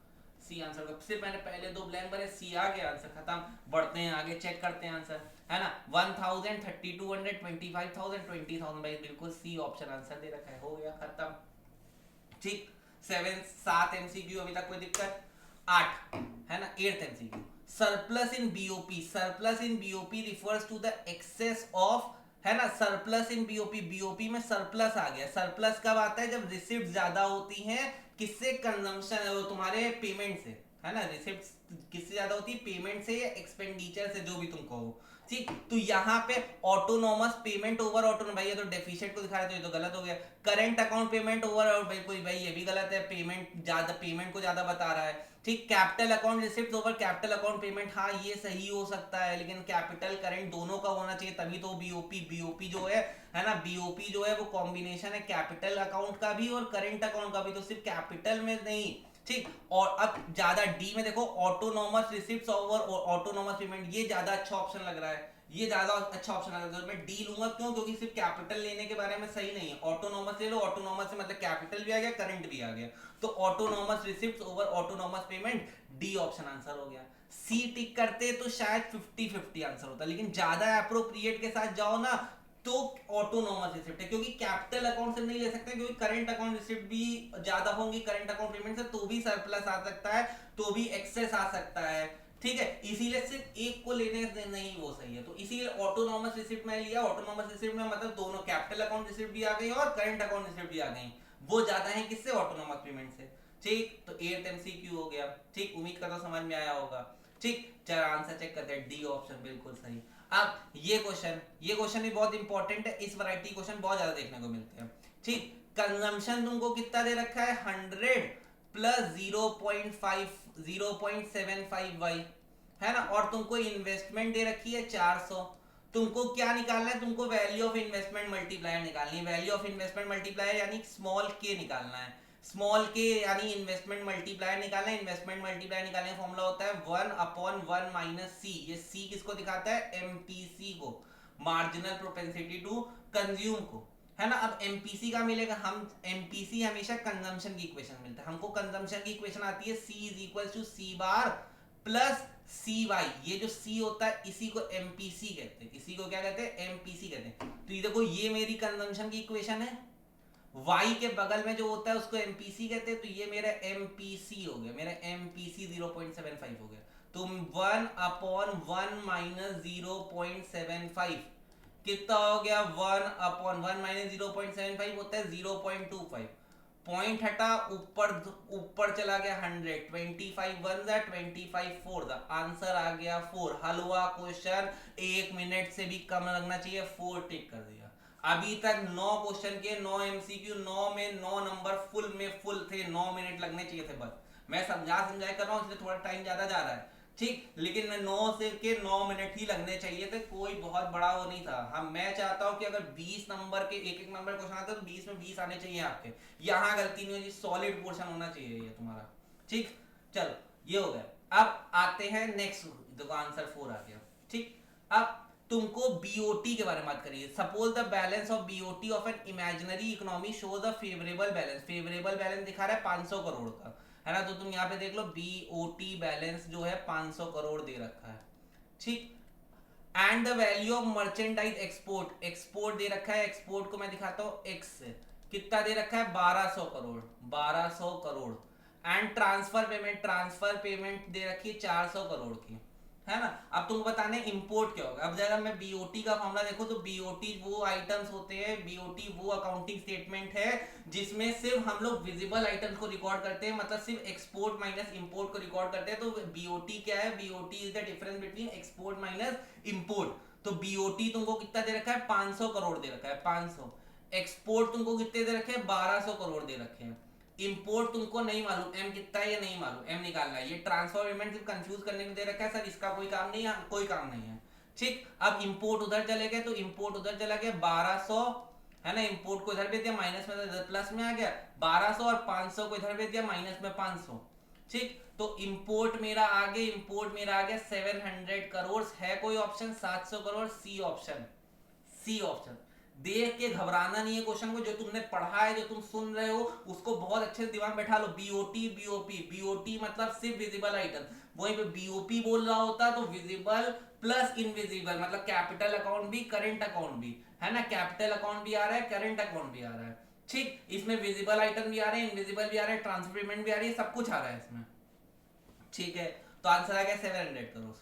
सी आंसर का, सिर्फ मैंने पहले दो ब्लैंक भरे, सी आ गया, आंसर खत्म। बढ़ते हैं आगे, चेक करते हैं आंसर, है ना, 1,000 3,200 25,000 20,000, भाई बिल्कुल सी ऑप्शन आंसर दे रखा है, हो गया खत्म। ठीक, 7 एमसीक्यू अभी तक कोई दिक्कत। 8, है ना, 8th MCQ, surplus in BOP, surplus in BOP refers to the excess of, है ना, सरप्लस इन बीओपी, बीओपी में सरप्लस आ गया। सरप्लस कब आता है, जब रिसिप्ट ज्यादा होती हैं, किससे, कंजम्पशन, वो तुम्हारे पेमेंट से, है ना, रिसिप्ट किससे ज्यादा होती है, पेमेंट से या एक्सपेंडिचर से, जो भी तुम कहो, ठीक, तो यहाँ पे ऑटोनॉमस पेमेंट ओवर ऑटोनॉमस, भाई ये तो डेफिशिएंट को दिखा रहा है तो ये तो गलत हो गया। करंट अकाउंट पेमेंट ओवर, और भाई कोई भाई ये भी गलत है, पेमेंट ज्यादा, पेमेंट को ज्यादा बता रहा है। ठीक, capital account receipt over capital account payment, हाँ ये सही हो सकता है, लेकिन कैपिटल करंट दोनों का होना चाहिए तभी तो बीओपी, बीओपी जो है ना, बीओपी जो है वो कॉम्बिनेशन है कैपिटल अकाउंट का भी और करंट अकाउंट का भी, तो सिर्फ कैपिटल में नहीं। ठीक, और अब ज्यादा डी में देखो, autonomous receipts over autonomous payment, ये ज्यादा अच्छा ऑप्शन लग रहा है, ये ज्यादा अच्छा ऑप्शन लग रहा है, मैं डी लूंगा। क्यों? क्योंकि सिर्फ कैपिटल लेने के बारे में सही नहीं है, ऑटोनॉमस ले लो, ऑटोनॉमस से मतलब कैपिटल भी आ गया, करंट भी आ गया, तो autonomous receipts over autonomous payment, D option answer हो गया। सी टिक करते तो शायद 50-50 आंसर होता, लेकिन ज्यादा अप्रोप्रिएट के साथ जाओ ना तो ऑटोनॉमस रिसिप्ट है, क्योंकि कैपिटल अकाउंट से नहीं ले सकते, क्योंकि करंट अकाउंट रिसिप्ट भी ज्यादा होंगी करंट अकाउंट पेमेंट से, तो भी सरप्लस आ सकता है, तो भी एक्सेस आ सकता है। ठीक है, इसीलिए सिर्फ एक को लेने से नहीं वो सही है, तो इसीलिए ऑटोनॉमस रिसिप्ट में लिया। ऑटोनॉमस रिसिप्ट में मतलब दोनों कैपिटल अकाउंट रिसिप्ट भी आ गई और करंट अकाउंट रिसिप्ट भी आ गई, वो ज्यादा है किससे? ऑटोनॉमस पेमेंट से। ठीक, तो 8 एमसीक्यू हो गया। ठीक, उम्मीद करता हूं समझ में आया होगा। ठीक, चलो आंसर चेक करते हैं, डी ऑप्शन बिल्कुल सही। अब ये क्वेश्चन भी बहुत इंपॉर्टेंट है, इस वैरायटी क्वेश्चन बहुत ज्यादा देखने को मिलते हैं। ठीक, कंजम्पशन तुमको कितना दे रखा है? 100 प्लस 0.75 वाई, है ना, और तुमको इन्वेस्टमेंट दे रखी है 400। तुमको क्या निकालना है? तुमको वैल्यू ऑफ इन्वेस्टमेंट मल्टीप्लायर निकालनी है। वैल्यू ऑफ इन्वेस्टमेंट मल्टीप्लायर यानी स्मॉल के निकालना है, स्मॉल के यानी इन्वेस्टमेंट मल्टीप्लायर निकालना है। इन्वेस्टमेंट मल्टीप्लायर निकालने का फॉर्मूला होता है 1/1 माइनस सी। ये सी किसको दिखाता है? एमपीसी को, मार्जिनल प्रोपेंसिटी टू कंज्यूम को, है ना। अब एमपीसी का मिलेगा, हम एमपीसी हमेशा कंजम्पशन की इक्वेशन मिलता है, हमको कंजम्पशन की इक्वेशन आती है C is equal to C bar plus C Y. ये जो सी होता है इसी को एमपीसी कहते हैं, इसी को क्या कहते हैं? एमपीसी कहते हैं। तो ये देखो, ये मेरी कंजम्पशन की इक्वेशन है, y के बगल में जो होता है उसको एमपीसी कहते हैं, तो ये मेरा एमपीसी हो गया, मेरा एमपीसी 0.75 हो गया। तो 1/1 माइनस 0.75 कितना हो गया? 1/1 माइनस 0.75 होता है 0.25, पॉइंट हटा, ऊपर ऊपर चला गया 100, 25 वन जा 25 फोर द आंसर आ गया 4। हल हुआ क्वेश्चन, 1 मिनट से भी कम लगना चाहिए, 4 टिक कर दिया। अभी तक 9 क्वेश्चन के 9 एमसीक्यू, 9 में 9 नंबर फुल में फुल थे, 9 मिनट लगने चाहिए थे बस। मैं समझा कर रहा हूँ इसलिए थोड़ा टाइम ज्यादा जा रहा है। ठीक, लेकिन 9 से के 9 मिनट ही लगने चाहिए थे, कोई बहुत बड़ा वो नहीं था। हम, मैं चाहता हूं कि अगर 20 नंबर के एक एक नंबर क्वेश्चन आते तो 20 में 20 आने चाहिए आपके, यहाँ गलती नहीं होगी, सॉलिड पोर्शन होना चाहिए ये तुम्हारा। ठीक, चलो ये हो गया। अब आते हैं नेक्स्ट, देखो आंसर 4 आ गया। ठीक, अब तुमको बीओटी के बारे में बात करिए। Suppose the balance of BOT of an imaginary economy shows a favourable balance. Favourable balance दिखा रहा है 500 करोड़ का, है ना, तो तुम यहाँ पे देख लो बीओटी बैलेंस जो है 500 करोड़ दे रखा है। ठीक, and the value of merchandise export, export दे रखा है, एक्सपोर्ट को मैं दिखाता हूँ एक्स से, कितना दे रखा है? 1200 crore, 1200 crore. And transfer payment, transfer payment दे रखी है 400 करोड़ की, है ना। अब तुमको बताने इंपोर्ट क्या होगा। अब जरा मैं बीओटी का फॉर्मूला देखो तो बीओटी वो आइटम्स होते हैं, बीओटी वो अकाउंटिंग स्टेटमेंट है जिसमें सिर्फ हम लोग विजिबल आइटम्स को रिकॉर्ड करते हैं, मतलब सिर्फ एक्सपोर्ट माइनस इंपोर्ट को रिकॉर्ड करते हैं। तो बीओटी क्या है? BOT is the difference between export minus import. तो बीओटी तुमको कितना दे रखा है? 500 करोड़ दे रखा है, 500। एक्सपोर्ट तुमको कितने दे रखे हैं? 1200 करोड़ दे रखे हैं। इंपोर्ट तुमको नहीं मालूम एम कितना है, ये नहीं मालूम, एम निकालना है। ये ट्रांसफर पेमेंट सिर्फ कंफ्यूज करने में दे रखा है सर, इसका कोई काम नहीं है, कोई काम नहीं है। ठीक, अब इंपोर्ट उधर चले गए तो इंपोर्ट उधर चला गया 1200, है ना, इंपोर्ट को इधर भेज दिया माइनस में, तो प्लस में आ गया 1200, और 500 को इधर भेज दिया माइनस में 500। ठीक, तो इंपोर्ट मेरा आगे, इंपोर्ट मेरा आ गया 700 करोड़। है कोई option? 700 crore, C option, C option. देख के घबराना नहीं है क्वेश्चन को, जो तुमने पढ़ा है, जो तुम सुन रहे हो उसको बहुत अच्छे से दिमाग बैठा लो। बीओटी, बीओपी, बीओटी मतलब सिर्फ विजिबल आइटम, वहीं पे बीओपी बोल रहा होता तो विजिबल प्लस इनविजिबल, मतलब कैपिटल अकाउंट भी करंट अकाउंट भी, है ना, कैपिटल अकाउंट भी आ रहा है, करंट अकाउंट भी आ रहा है। ठीक, इसमें विजिबल आइटम भी आ रहे हैं, इनविजिबल भी आ रहे हैं, ट्रांसफर पेमेंट भी आ रही है, सब कुछ आ रहा है इसमें। ठीक है, तो आंसर आ गया 700 करोड़।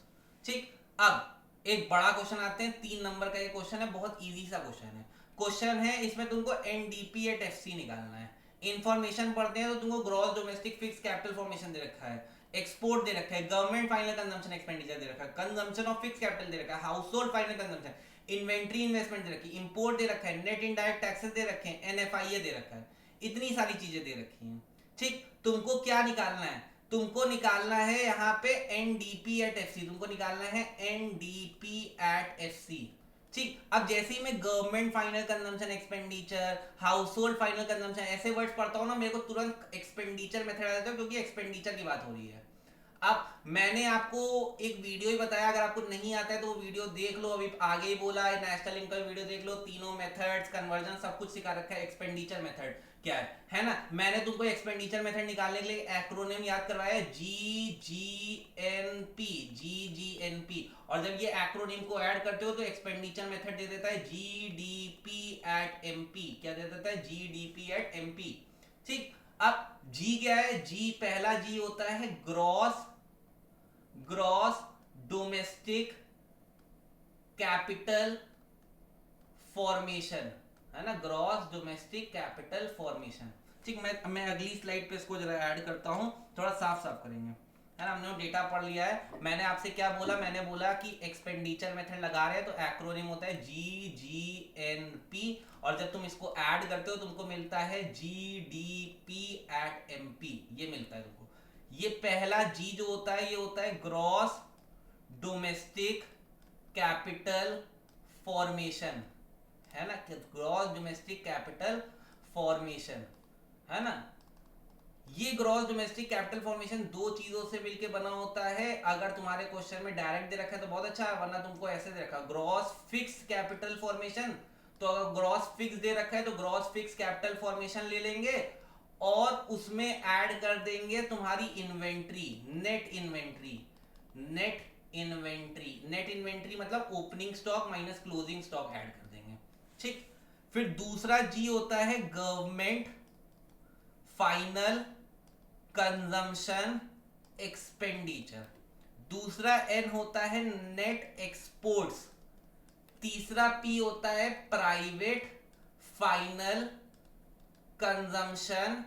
ठीक, अब एक बड़ा क्वेश्चन आते हैं, 3 नंबर का ये क्वेश्चन है, बहुत इजी सा क्वेश्चन है। क्वेश्चन है इसमें तुमको एनडीपी एट एफसी निकालना है। इंफॉर्मेशन पढ़ते हैं तो तुमको gross domestic fix capital formation दे रखा है, एक्सपोर्ट दे रखा है, गवर्नमेंट फाइनल कंजम्पशन एक्सपेंडिचर दे रखा है, कंजम्पशन ऑफ फिक्स कैपिटल दे रखा है, household final consumption, inventory investment दे रखी है, इंपोर्ट दे रखा है, नेट इनडायरेक्ट टैक्सेस दे रखे हैं, एनएफआईए दे रखा है, इतनी सारी चीजें दे रखी हैं। ठीक, तुमको क्या निकालना है, तुमको निकालना है यहाँ पे एनडीपी एट एफसी, तुमको निकालना है एनडीपी एट एफसी। ठीक, अब जैसे ही मैं government final consumption expenditure, household final consumption ऐसे वर्ड्स पढ़ता हूँ ना, मेरे को तुरंत एक्सपेंडिचर मेथड आ जाता है, क्योंकि एक्सपेंडिचर की बात हो रही है। अब मैंने आपको एक वीडियो ही बताया, अगर आपको नहीं आता है तो वो वीडियो देख लो, अभी आगे ही बोला है, नेशनल इनकम वीडियो देख लो, तीनों मेथड्स, कन्वर्जन सब कुछ सिखा रखा है। एक्सपेंडिचर मेथड क्या है ना, मैंने तुमको एक्सपेंडिचर मेथड निकालने के लिए एक्रोनिम याद करवाया है, GGNP, GGNP, और जब ये एक्रोनिम को ऐड करते हो तो एक्सपेंडिचर मेथड दे देता है GDP एट MP, क्या दे देता है GDP एट MP। ठीक, अब G क्या है, G पहला G होता है ग्रॉस डोमेस्टिक कैपिटल फॉर्मेशन, है ना, ग्रॉस डोमेस्टिक कैपिटल फॉर्मेशन। ठीक, मैं अगली स्लाइड पे इसको जरा ऐड करता हूं, थोड़ा साफ साफ करेंगे, है ना। हमने डेटा पढ़ लिया है, मैंने आपसे क्या बोला, मैंने बोला कि एक्सपेंडिचर मेथड लगा रहे हैं तो एक्रोनिम होता है GGNP, और जब तुम इसको ऐड करते हो तुमको मिलता है GDP एट MP, ये मिलता है तुमको। ये पहला G जो होता है ये होता है ग्रॉस डोमेस्टिक कैपिटल फॉर्मेशन, है ना, ग्रॉस डोमेस्टिक कैपिटल फॉर्मेशन, है ना। ये ग्रॉस डोमेस्टिक कैपिटल फॉर्मेशन दो चीजों से मिलकर बना होता है। अगर तुम्हारे क्वेश्चन में डायरेक्ट दे रखा है तो बहुत अच्छा है, वरना तुमको ऐसे दे रखा है ग्रॉस फिक्स कैपिटल फॉर्मेशन, तो अगर ग्रॉस फिक्स दे रखा है तो ग्रॉस फिक्स कैपिटल फॉर्मेशन ले लेंगे और उसमें ऐड कर देंगे तुम्हारी inventory, net inventory, net inventory मतलब opening stock minus closing stock add कर देंगे। ठीक, फिर दूसरा जी होता है गवर्नमेंट फाइनल कंजम्पशन एक्सपेंडिचर, दूसरा एन होता है नेट एक्सपोर्ट्स, तीसरा पी होता है प्राइवेट फाइनल कंजम्पशन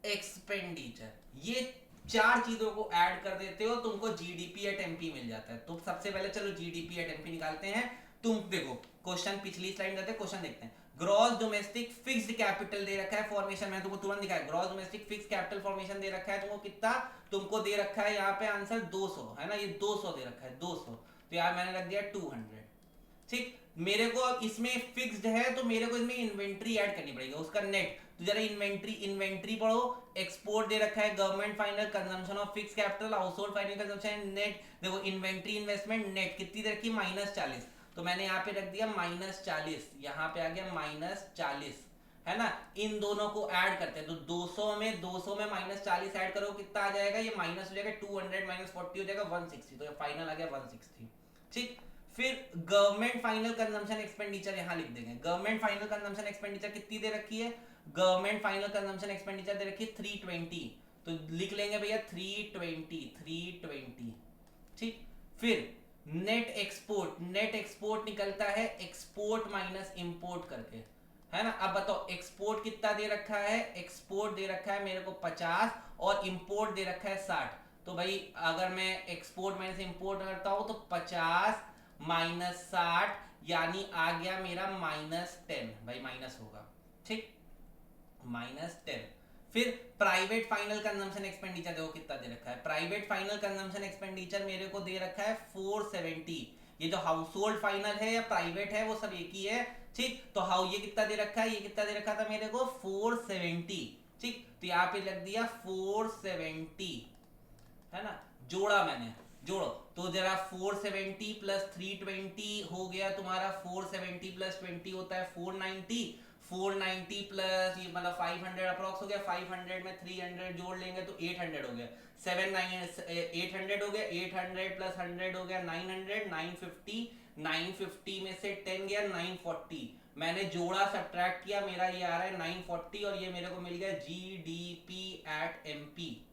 एक्सपेंडिचर। ये चार चीजों को ऐड कर देते हो, तुमको जीडीपी एट एमपी मिल जाता है। तो सबसे पहले चलो जीडीपी एट एमपी निकालते हैं। तुम देखो क्वेश्चन, पिछली स्लाइड करते हैं, क्वेश्चन देखते हैं। ग्रॉस डोमेस्टिक फिक्स्ड कैपिटल दे रखा है फॉर्मेशन, मैंने तुमको तुरंत दिखाया, gross domestic fixed capital formation दे रखा है तुमको कितना, तुमको दे रखा है यहाँ पे आंसर 200, है ना, ये 200 दे रखा है 200, तो यार मैंने रख दिया 200। ठीक, मेरे को अब इसमें फिक्स्ड है तो मेरे को इसमें इन्वेंट्री ऐड करनी पड़ेगी, उसका नेट, तो जरा इन्वेंट्री पढ़ो। एक्सपोर्ट दे रखा है government final consumption of fix capital, house hold final consumption net, देखो इन्वेंट्री इन्वेस्टमेंट नेट कितनी दे रखी, -40, तो मैंने यहाँ पे रख दिया -40, यहाँ पे आ गया -40, है ना। इन दोनों को ऐड करते हैं तो 200 में -40 ऐड करो कितना आ जाएगा, ये माइनस हो जाएगा 200 -40 हो जाएगा 160, तो ये फाइनल आ गया 160। ठीक, फिर गवर्नमेंट फाइनल कंजम्पशन एक्सपेंडिचर यहां लिख देंगे। गवर्नमेंट फाइनल कंजम्पशन एक्सपेंडिचर कितनी दे रखी है, गवर्नमेंट फाइनल कंजम्पशन एक्सपेंडिचर दे रखी है 320, तो लिख लेंगे भैया 320। ठीक, फिर नेट एक्सपोर्ट निकलता है एक्सपोर्ट माइनस इंपोर्ट करके, है ना। अब बताओ एक्सपोर्ट कितना दे रखा है, एक्सपोर्ट दे रखा है मेरे को 50 और इंपोर्ट दे रखा है 60, तो भाई अगर मैं एक्सपोर्ट माइनस इंपोर्ट करता हूं तो 50 -60 यानी आ गया मेरा -10, भाई माइनस होगा। ठीक, -10। फिर प्राइवेट फाइनल कंजम्पशन एक्सपेंडिचर देखो कितना दे रखा है, प्राइवेट फाइनल कंजम्पशन एक्सपेंडिचर मेरे को दे रखा है 470, ये जो हाउस होल्ड फाइनल है या प्राइवेट है वो सब एक ही है। ठीक, तो हाउ ये कितना दे रखा है, ये कितना दे रखा था मेरे को 470। ठीक, तो यहाँ पे लग दिया 470, है ना, जोड़ा मैंने, जोड़ो तो जरा 470 प्लस 320 हो गया तुम्हारा, 470 प्लस 20 होता है 490, 490 प्लस ये मतलब 500 अप्रोक्स हो गया, 500 में 300 जोड़ लेंगे तो 800 हो गया, 800 हो गया, 800 प्लस 100 हो गया 900, 950, 950 में से 10 गया 940, मैंने जोड़ा सब्ट्रैक्ट किया, मेरा ये आ रहा है 940 और ये मेरे को मिल गया जीडीपी एट एमपी।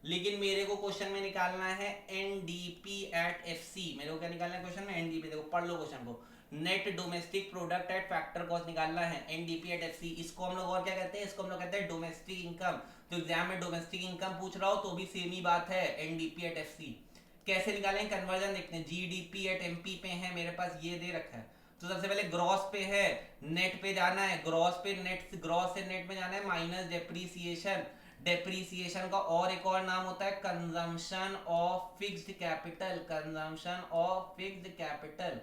लेकिन मेरे को क्वेश्चन में निकालना है एनडीपी एट एफसी, मेरे को क्या निकालना है क्वेश्चन में, एनडीपी। देखो पढ़ लो क्वेश्चन को, net domestic product at factor cost निकालना है, एनडीपी एट एफसी। इसको हम लोग और क्या कहते हैं, इसको हम लोग कहते हैं डोमेस्टिक इनकम। तो एग्जाम में डोमेस्टिक इनकम पूछ रहा हो तो भी सेम ही बात है, एनडीपी एट एफसी। कैसे निकालेंगे, कन्वर्जन देखते हैं। जीडीपी एट एमपी पे है मेरे पास, ये दे रखा है। तो सबसे पहले ग्रॉस पे है, नेट पे जाना है, ग्रॉस पे नेट, ग्रॉस से नेट में जाना है, माइनस डेप्रीसिएशन। डेप्रीसिएशन का और एक और नाम होता है consumption of fixed capital, consumption of fixed capital,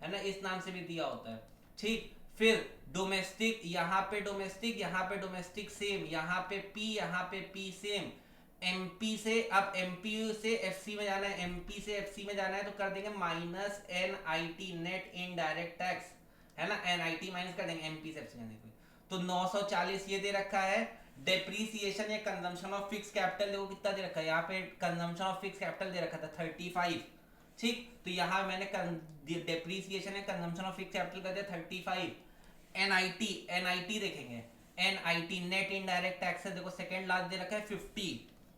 है ना, इस नाम से भी दिया होता है। ठीक, फिर डोमेस्टिक, यहाँ पे डोमेस्टिक, यहाँ पे डोमेस्टिक सेम, यहाँ पे पी, यहाँ पे पी सेम। एमपी से, अब एमपी से एफसी में जाना है, एमपी से एफसी में जाना है तो कर देंगे minus NIT, net indirect tax, है ना, एनआईटी माइनस कर देंगे एमपी से एफसी जाने को। तो 940 ये दे रखा है। डेप्रीसिएशन या कंजम्पशन ऑफ फिक्स कैपिटल देखो कितना दे रखा है, यहाँ पे कंजम्पशन ऑफ फिक्स कैपिटल दे रखा था 35। ठीक, तो यहाँ मैंने डेप्रीसिएशन या कंजम्पशन ऑफ फिक्स कैपिटल कर दिया 35। एनआईटी, एनआईटी देखेंगे, एनआईटी नेट इनडायरेक्ट टैक्स है, देखो सेकंड लास्ट दे रखा है 50,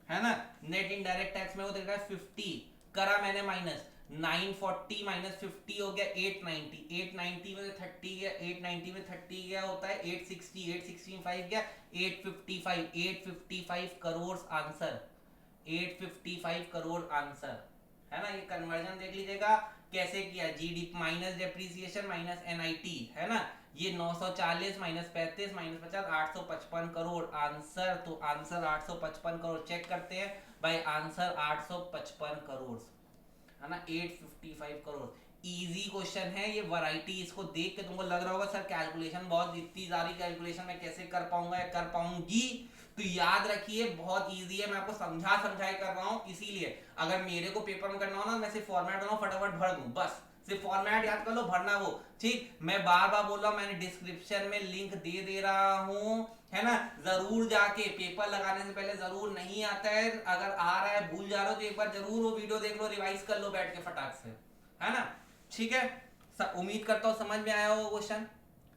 है ना, नेट इनडायरेक्ट टैक्स में वो दे रखा है 50, करा मैंने माइनस 940 माइनस 50 हो गया 890, 890 में 30 गया, 890 में 30 गया होता है 860, 865 गया 855, 855 करोड़ आंसर, 855 करोड़ आंसर, है ना। ये कन्वर्जन देख लीजिएगा कैसे किया, GD minus depreciation minus NIT, है ना, ये 940 माइनस 35 माइनस 50 855 करोड़ आंसर। तो आंसर 855 करोड़, चेक करते हैं भाई, आंसर 855 करोड़, है ना, 855 करोड़। इजी क्वेश्चन है ये, वैरायटी इसको देख के तुमको लग रहा होगा सर कैलकुलेशन बहुत, इतनी सारी कैलकुलेशन मैं कैसे कर पाऊंगा या कर पाऊंगी, तो याद रखिए बहुत इजी है, मैं आपको समझाए कर रहा हूं। इसीलिए अगर मेरे को पेपर में करना हो ना, मैं सिर्फ फॉर्मेट बनाऊं फटाफट भर दूं, बस सिर्फ फॉर्मेट याद कर लो, भरना वो। ठीक, मैं बार बार बोल रहा हूं, मैंने डिस्क्रिप्शन में लिंक दे रहा हूं, है ना, जरूर जाके पेपर लगाने से पहले, जरूर नहीं आता है, अगर आ रहा है भूल जा रहे हो तो एक बार जरूर वो वीडियो देख लो, रिवाइज कर लो बैठ के फटाक से, है ना। ठीक है, उम्मीद करता हूं समझ में आया हो क्वेश्चन।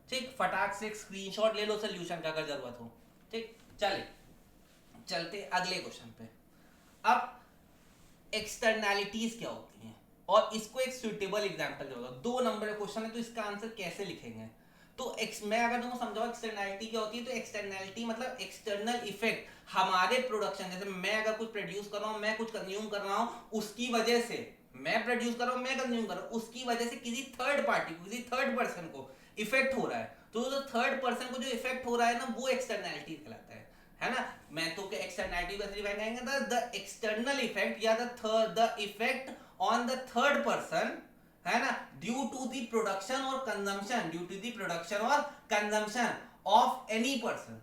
ठीक, फटाक से एक स्क्रीनशॉट ले लो सोल्यूशन का अगर जरूरत हो। ठीक, चलिए चलते अगले क्वेश्चन पे। अब एक्सटर्नैलिटीज क्या होती हैं और इसको एक सुटेबल एग्जांपल देगा। 2 नंबर का क्वेश्चन है तो इसका आंसर कैसे लिखेंगे। तो मैं अगर तुमको समझाऊं एक्सटर्नैलिटी क्या होती है, तो एक्सटर्नैलिटी मतलब एक्सटर्नल इफेक्ट हमारे प्रोडक्शन, जैसे मैं अगर कुछ प्रोड्यूस कर रहा हूं, मैं कुछ कंज्यूम कर रहा हूं, उसकी वजह से, मैं प्रोड्यूस कर रहा हूं, मैं कंज्यूम कर रहा हूं, उसकी वजह से किसी थर्ड पार्टी को, किसी थर्ड पर्सन को इफेक्ट हो रहा है, तो जो थर्ड पर्सन को जो इफेक्ट हो रहा है ना, वो एक्सटर्नैलिटी कहलाता है ना। मैं तो के एक्सटर्नैलिटी को डिफाइन करेंगे द एक्सटर्नल इफेक्ट या the effect on the third person, है ना, ड्यू टू द प्रोडक्शन और consumption, due to the production और कंजम्पशन ऑफ एनी पर्सन,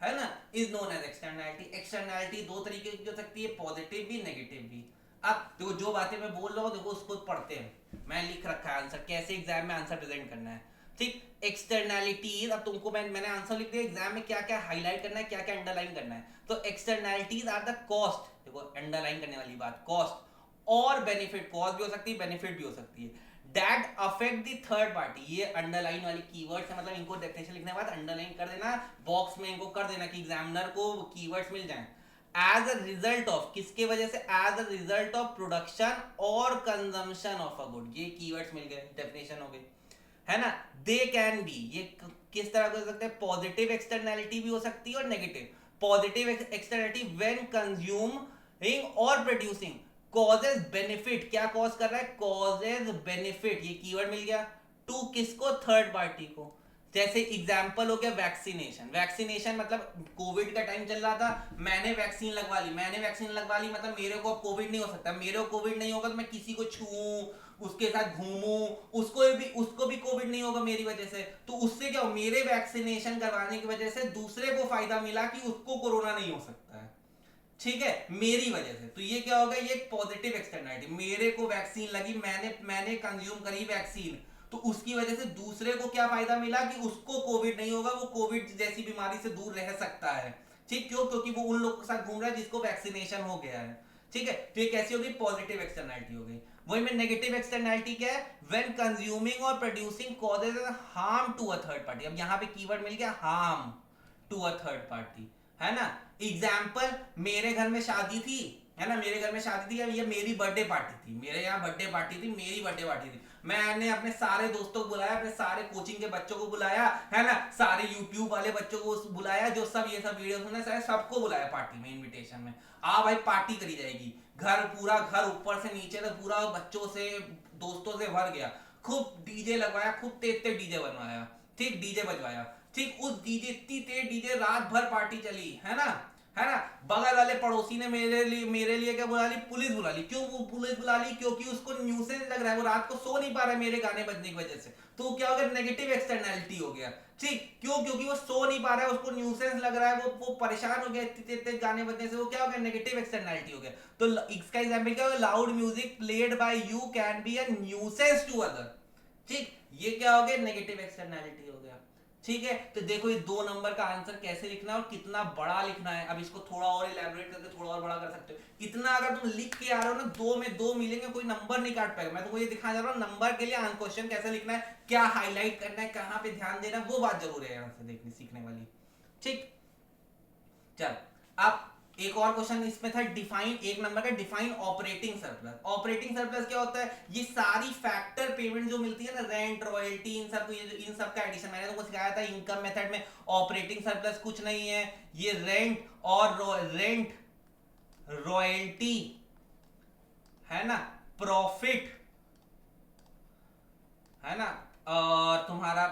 है ना, is known as externality. Externality 2 तरीके की हो सकती है, पॉजिटिव भी नेगेटिव भी। अब देखो जो बातें मैं बोल रहा हूं देखो उसको पढ़ते हैं, मैं लिख रखा है आंसर, कैसे एग्जाम में आंसर प्रेजेंट करना है। ठीक, एक्सटर्नैलिटीज, अब तुमको मैंने आंसर लिख दिया, एग्जाम में क्या क्या हाईलाइट करना है, क्या क्या अंडरलाइन करना है। तो एक्सटर्नैलिटीज आर द कॉस्ट, देखो अंडरलाइन करने वाली बात, कॉस्ट और बेनिफिट, कॉस्ट भी हो सकती है बेनिफिट भी हो सकती है, that affect the third party. ये अंडरलाइन वाली कीवर्ड्स है, मतलब इनको डेफिनेशन लिखने के बाद अंडरलाइन कर देना, बॉक्स में इनको कर देना कि एग्जामिनर को कीवर्ड्स मिल जाएं। एज अ रिजल्ट ऑफ, किसके वजह से, as a result of production और कंजम्पशन ऑफ अ गुड, ये कीवर्ड्स मिल गए, डेफिनेशन हो गई, है ना। दे कैन बी, ये किस तरह हो सकते हैं, पॉजिटिव एक्सटर्नैलिटी भी हो सकती है और negative. Positive externality when consuming और प्रोड्यूसिंग कॉजेज बेनिफिट, क्या कॉज कर रहा है, कॉजेज बेनिफिट, ये कीवर्ड मिल गया, टू किसको, थर्ड पार्टी को। जैसे एग्जांपल हो गया वैक्सीनेशन, वैक्सीनेशन मतलब कोविड का टाइम चल रहा था, मैंने वैक्सीन लगवा ली, मैंने वैक्सीन लगवा ली मतलब मेरे को अब कोविड नहीं हो सकता, मेरे को कोविड नहीं होगा तो मैं किसी को छूऊं, उसके साथ घूमूं, उसको भी कोविड नहीं होगा मेरी वजह से, तो उससे क्या हो, मेरे वैक्सीनेशन करवाने की वजह से दूसरे को फायदा मिला कि उसको कोरोना नहीं हो सकता है, ठीक है, मेरी वजह से। तो ये क्या होगा, ये एक पॉजिटिव एक्सटर्नैलिटी, मेरे को वैक्सीन लगी, मैंने कंज्यूम करी वैक्सीन, तो उसकी वजह से दूसरे को क्या फायदा मिला कि उसको कोविड नहीं होगा, वो कोविड जैसी बीमारी से दूर रह सकता है। ठीक, क्यों, क्योंकि वो उन लोगों के साथ घूम रहा है जिसको वैक्सीनेशन हो गया है। ठीक है, तो ये कैसी होगी, पॉजिटिव एक्सटर्नैलिटी हो गई। वही में नेगेटिव एक्सटर्नैलिटी क्या है, व्हेन कंज्यूमिंग और producing causes harm to a third party. अब यहां पे कीवर्ड मिल गया harm to a third party, है ना। एग्जाम्पल, मेरे घर में शादी थी, है ना, मेरे घर में शादी थी, अब ये मेरी बर्थडे पार्टी थी, मेरे यहाँ बर्थडे पार्टी थी, मेरी बर्थडे पार्टी थी, मैंने अपने सारे दोस्तों को बुलाया, अपने सारे कोचिंग के बच्चों को बुलाया, है ना, सारे यूट्यूब वाले बच्चों को बुलाया जो सब ये सब वीडियो सुने, सारे सबको बुलाया पार्टी में, इनविटेशन में। आ भाई पार्टी करी जाएगी। घर पूरा घर ऊपर से नीचे तक पूरा बच्चों से दोस्तों से भर गया। खूब डीजे लगवाया, खूब तेज तेज डीजे बनवाया, ठीक, डीजे बजवाया, ठीक। उस डीजे, इतनी तेज डीजे, रात भर पार्टी चली, है ना, है ना। बगल वाले पड़ोसी ने मेरे लिए क्या बुला ली, पुलिस बुला ली। क्यों वो पुलिस बुला ली? क्योंकि उसको न्यूसेंस लग रहा है, वो रात को सो नहीं पा रहा है मेरे गाने बजने की वजह से। तो क्या हो गया, नेगेटिव एक्सटर्नैलिटी हो गया, ठीक। क्यों? क्योंकि वो सो नहीं पा रहा है, उसको न्यूसेंस लग रहा है, वो परेशान हो गया इतने तेज गाने बजने से। वो क्या हो गया, नेगेटिव एक्सटर्नैलिटी हो गया। तो इसका एग्जांपल क्या होगा, loud music played by you can be a nuisance to other, ठीक। ये क्या हो गया, नेगेटिव एक्सटर्नैलिटी हो गया, ठीक है। तो देखो ये 2 नंबर का आंसर कैसे लिखना है और कितना बड़ा लिखना है। अब इसको थोड़ा और इलैबोरेट करके थोड़ा और बड़ा कर सकते हो। इतना अगर तुम लिख के आ रहे हो ना, 2 में 2 मिलेंगे, कोई नंबर नहीं काट पाएगा। मैं तुमको ये दिखाने जा रहा हूँ नंबर के लिए क्वेश्चन कैसे लिखना है, क्या हाईलाइट करना है, कहाँ पे ध्यान देना है, वो बात जरूर है यहाँ से देखने सीखने वाली, ठीक। चल, अब एक और क्वेश्चन इसमें था, डिफाइन, 1 नंबर का, define operating surplus. Operating surplus क्या होता है, ये सारी फैक्टर पेमेंट जो मिलती है ना, रेंट, रॉयल्टी, इन सब, ये इन सब का एडिशन। मैंने तुमको सिखाया था इनकम मेथड में ऑपरेटिंग सरप्लस कुछ नहीं है, ये रेंट और रेंट, रॉयल्टी, है ना, प्रॉफिट, है ना, और तुम्हारा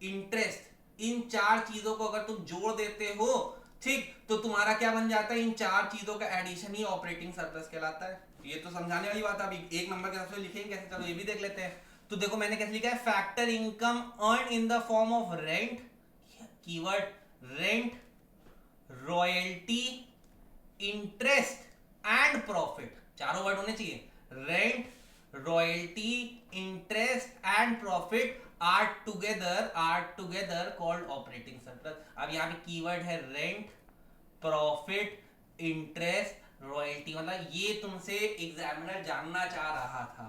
इंटरेस्ट, इन 4 चीजों को अगर तुम जोड़ देते हो, ठीक, तो तुम्हारा क्या बन जाता है, इन 4 चीजों का एडिशन ही ऑपरेटिंग सरप्लस कहलाता है। ये तो समझाने वाली बात है। अभी 1 नंबर के हिसाब से लिखेंगे कैसे, चलो ये भी देख लेते हैं। तो देखो मैंने कैसे लिखा है, factor income earn in the form of rent, keyword rent, royalty, interest and profit, चारों वर्ड होने चाहिए। Rent, royalty, interest and profit are together called operating surplus. अब यहाँ पे कीवर्ड है रेंट, प्रॉफिट, इंटरेस्ट, रॉयल्टी, मतलब ये तुमसे एग्जामिनर जानना चाह रहा था,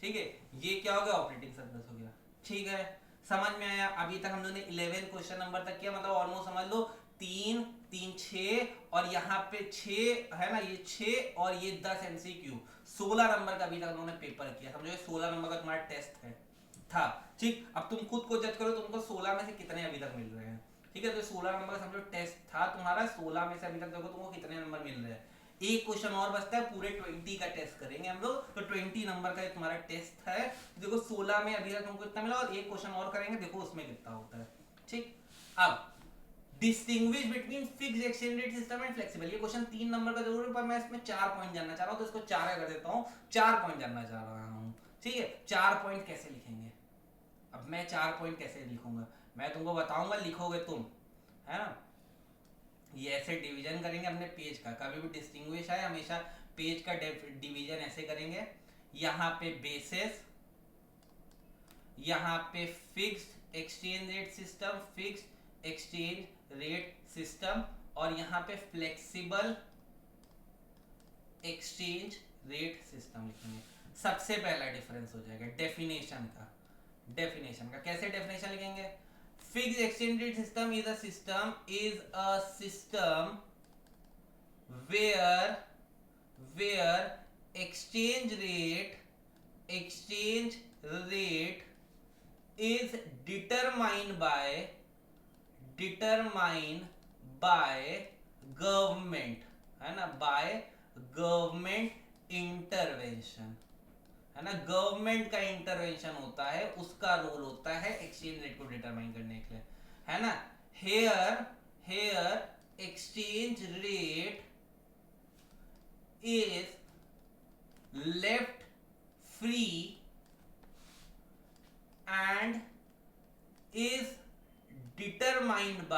ठीक है। ये क्या हो गया, ऑपरेटिंग सरप्लस हो गया, ठीक है। समझ में आया? अभी तक हम लोगों ने 11 क्वेश्चन नंबर तक किया, मतलब ऑलमोस्ट समझ लो 3 3 6 और यहाँ पे 6 है ना, ये 6 और ये 10 एमसीक्यू, 16 नंबर का अभी तक उन्होंने पेपर किया। समझो ये 16 नंबर का तुम्हारा टेस्ट है था, ठीक। अब तुम खुद को जज करो, तुमको 16 में से कितने अभी तक मिल रहे हैं, ठीक है। तो 16 नंबर का समझो टेस्ट था तुम्हारा, 16 में से अभी तक देखो तुमको कितने नंबर मिल रहे हैं। एक क्वेश्चन और बचता है, पूरे 20 का टेस्ट करेंगे हम लोग, तो 20 नंबर का तुम्हारा टेस्ट है। देखो 16 में अभी तक तुमको इतना मिला और एक क्वेश्चन और करेंगे, देखो उसमें कितना होता है, ठीक। अब distinguish between fixed exchange rate system and flexible, ये क्वेश्चन 3 नंबर का जरूर है, पर मैं इसमें 4 पॉइंट जानना चाह रहा हूं, तो इसको 4 कर देता हूं। 4 पॉइंट जानना चाह रहा हूं, ठीक है। 4 पॉइंट कैसे लिखेंगे, अब मैं 4 पॉइंट कैसे लिखूंगा, मैं तुमको बताऊंगा, लिखोगे तुम, है ना। ये ऐसे डिवीजन करेंगे अपने पेज का, कभी भी डिस्टिंग्विश है हमेशा पेज का डिवीजन ऐसे करेंगे। यहाँ पे बेसिस, यहाँ पे fixed exchange rate system, fixed exchange rate system, और यहाँ पे फ्लेक्सिबल एक्सचेंज रेट सिस्टम लिखेंगे। सबसे पहला डिफरेंस हो जाएगा डेफिनेशन का। डेफिनेशन का कैसे डेफिनेशन लिखेंगे, fixed exchange rate system is a system where exchange rate is determined by government, है ना, बाय गवर्नमेंट इंटरवेंशन, है ना। गवर्नमेंट का इंटरवेंशन होता है, उसका रोल होता है एक्सचेंज रेट को डिटरमाइन करने के लिए, है ना। Here exchange rate is left free and is determined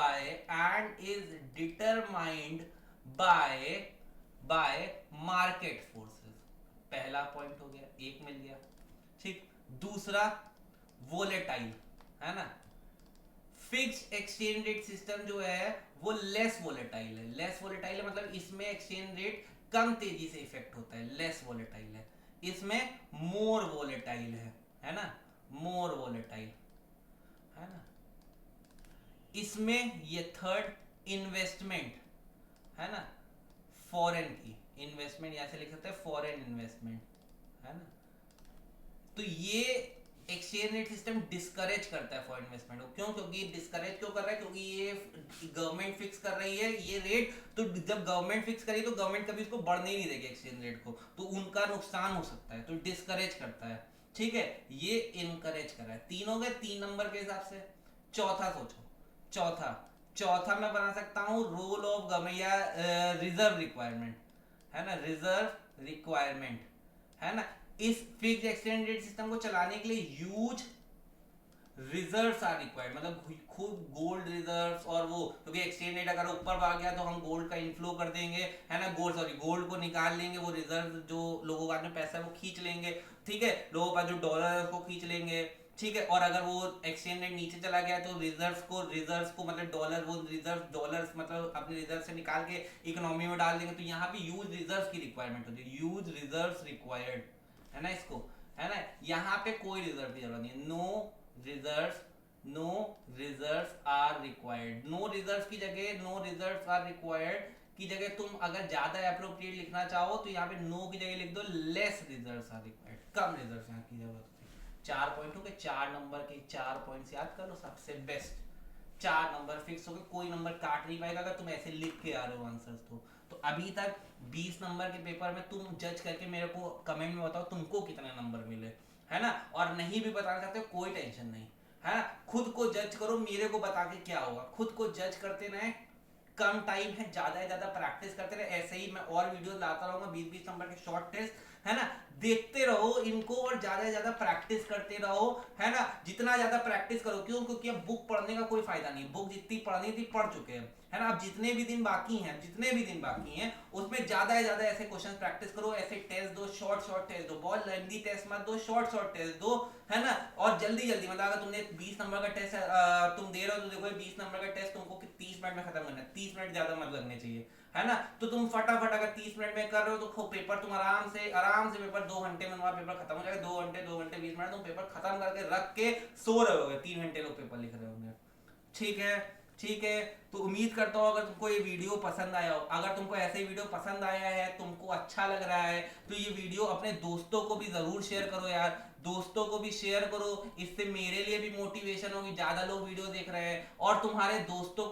by market forces। पहला पॉइंट हो गया, एक मिल गया, ठीक। दूसरा वोलेटाइल, है ना। फिक्स्ड एक्सचेंज रेट सिस्टम जो है वो लेस वोलेटाइल है। लेस वोलेटाइल है मतलब इसमें एक्सचेंज रेट कम तेजी से इफेक्ट होता है, लेस वोलेटाइल है। इसमें मोर वोलेटाइल है ना, मोर वोलेटाइल, है ना। इसमें ये थर्ड इन्वेस्टमेंट, है ना, फॉरेन की इन्वेस्टमेंट, यहां से लिख सकते हैं फॉरेन इन्वेस्टमेंट, है ना। तो ये एक्सचेंज रेट सिस्टम डिस्करेज करता है फॉर इन्वेस्टमेंट को। क्यों? क्योंकि डिस्करेज क्यों कर रहा है? क्योंकि ये गवर्नमेंट फिक्स कर रही है ये रेट, तो जब गवर्नमेंट फिक्स करी तो गवर्नमेंट कभी इसको बढ़ने ही नहीं देगी एक्सचेंज रेट को, तो उनका नुकसान हो सकता है, तो डिस्करेज करता है। ठीक है, ये इनकरेज कर रहा है। तीन हो गए, 3 नंबर के हिसाब से। चौथा सोचो, चौथा चौथा मैं बना सकता हूँ रोल ऑफ गवर्नमेंट या रिजर्व रिक्वायरमेंट, है ना, रिजर्व रिक्वायरमेंट, है ना। इस फिक्स एक्सचेंज रेट सिस्टम को चलाने के लिए ह्यूज रिजर्व्स आर रिक्वायर्ड, मतलब खूब गोल्ड रिजर्व्स, और वो क्योंकि एक्सचेंज रेट अगर ऊपर भाग गया तो हम गोल्ड का इनफ्लो कर देंगे, है ना, गोल्ड को निकाल लेंगे, वो रिजर्व जो लोगों का में पैसा है वो खींच लेंगे। ठीक है, लोगों का जो डॉलर है उसको खींच लेंगे। ठीक है, और अगर वो एक्सचेंज रेट नीचे चला गया तो रिजर्व्स को मतलब डॉलर, वो रिजर्व डॉलर्स मतलब अपने रिजर्व से निकाल के इकोनॉमी में डाल देंगे, तो यहाँ पे यूज रिजर्व्स की रिक्वायरमेंट होती है, यूज रिजर्व्स रिक्वायर्ड, है ना, इसको, है ना। यहाँ पे कोई रिजर्व की जरूरत नहीं, no reserves are required. No reserves की जगह नो रिजर्व्स आर रिक्वायर्ड की जगह तुम अगर ज्यादा एप्रोप्रिएट लिखना चाहो तो यहाँ पे नो की जगह लिख दो लेस रिजर्व्स आर रिक्वायर्ड, कम रिजर्व्स यहाँ की जरूरत होती है। 4 पॉइंट हो गए, 4 नंबर के 4 पॉइंट्स याद कर लो, सबसे बेस्ट 4 नंबर फिक्स हो गए, कोई नंबर काट नहीं पाएगा अगर तुम ऐसे लिख के आ रहे हो आंसर्स तो अभी तक 20 नंबर के पेपर में तुम जज करके मेरे को कमेंट में बताओ तुमको कितने नंबर मिले, है ना। और नहीं भी बताना चाहते हो कोई टेंशन नहीं, है ना, खुद को जज करो, मेरे को बता के क्या होगा, खुद को जज करते रहे। कम टाइम है, ज्यादा से ज्यादा प्रैक्टिस करते रहे, ऐसे ही मैं और वीडियो लाता रहूंगा 20-20 नंबर के शॉर्ट टेस्ट, है ना। देखते रहो इनको और ज्यादा से ज्यादा प्रैक्टिस करते रहो, है ना। जितना ज्यादा प्रैक्टिस करो, क्यों? क्योंकि अब बुक पढ़ने का कोई फायदा नहीं, बुक जितनी पढ़नी थी पढ़ चुके हैं, है ना। अब जितने भी दिन बाकी हैं उसमें ज्यादा से ज्यादा ऐसे क्वेश्चन प्रैक्टिस करो, ऐसे टेस्ट दो, शॉर्ट टेस्ट दो, बहुत लेंथी टेस्ट मत दो, शॉर्ट टेस्ट दो, है ना। और जल्दी मतलब अगर तुमने 20 नंबर का टेस्ट तुम दे रहे हो तो देखो 20 नंबर का टेस्ट तुमको 30 मिनट में खत्म करना है, 30 मिनट ज्यादा मत लगने चाहिए, है ना। तो तुम फटाफट अगर 30 मिनट में कर रहे हो तो पेपर तुम आराम से पेपर 2 घंटे में तुम्हारा पेपर खत्म हो जाएगा। 2 घंटे 20 मिनट तुम पेपर खत्म करके रख के सो रहे होगे, 3 घंटे लोग पेपर लिख रहे होंगे। ठीक है, तो उम्मीद करता हूँ अगर तुमको ये वीडियो पसंद आया हो, अगर तुमको ऐसे वीडियो पसंद आया है, तुमको अच्छा लग रहा है, तो ये वीडियो अपने दोस्तों को भी जरूर शेयर करो यार, दोस्तों को भी शेयर करो, इससे मेरे लिए भी मोटिवेशन होगी, ज्यादा लोग वीडियो देख रहे हैं और तुम्हारे दोस्तों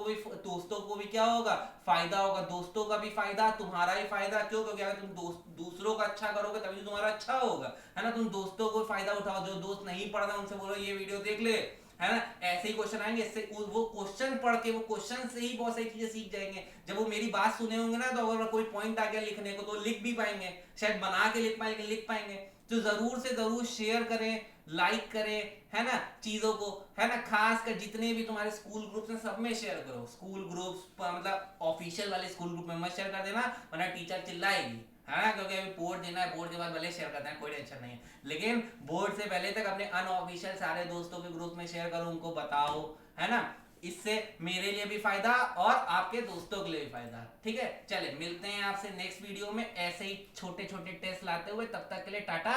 को भी क्या होगा, फायदा होगा, दोस्तों का भी फायदा, तुम्हारा ही फायदा। क्यों? क्योंकि अगर तुम दूसरों का अच्छा करोगे तभी तुम्हारा अच्छा होगा, है ना। तुम दोस्तों को फायदा उठाओ, जो दोस्त नहीं पढ़ रहे उनसे बोलो ये वीडियो देख ले, है ना। ऐसे ही क्वेश्चन आएंगे, इससे वो क्वेश्चन पढ़ के वो क्वेश्चन से ही बहुत सारी चीजें सीख जाएंगे। जब वो मेरी बात सुने होंगे ना, तो अगर कोई पॉइंट आ गया लिखने को तो लिख भी पाएंगे, शायद बना के लिख पाएंगे, लिख पाएंगे। तो जरूर से जरूर शेयर करें, लाइक करें, है ना, चीजों को, है ना। खास कर जितने भी तुम्हारे स्कूल ग्रुप्स हैं सब में शेयर करो, स्कूल ग्रुप्स मतलब ऑफिशियल वाले स्कूल ग्रुप में मत शेयर कर देना, वरना टीचर चिल्लाएगी, है ना। क्योंकि अभी बोर्ड देना है, बोर्ड के बाद भले शेयर करते हैं, कोई टेंशन नहीं है, लेकिन बोर्ड से पहले तक अपने अनऑफिशियल सारे दोस्तों के ग्रुप में शेयर करो, उनको बताओ, है ना। इससे मेरे लिए भी फायदा और आपके दोस्तों के लिए भी फायदा। ठीक है, चले मिलते हैं आपसे नेक्स्ट वीडियो में ऐसे ही छोटे छोटे टेस्ट लाते हुए, तब तक के लिए टाटा।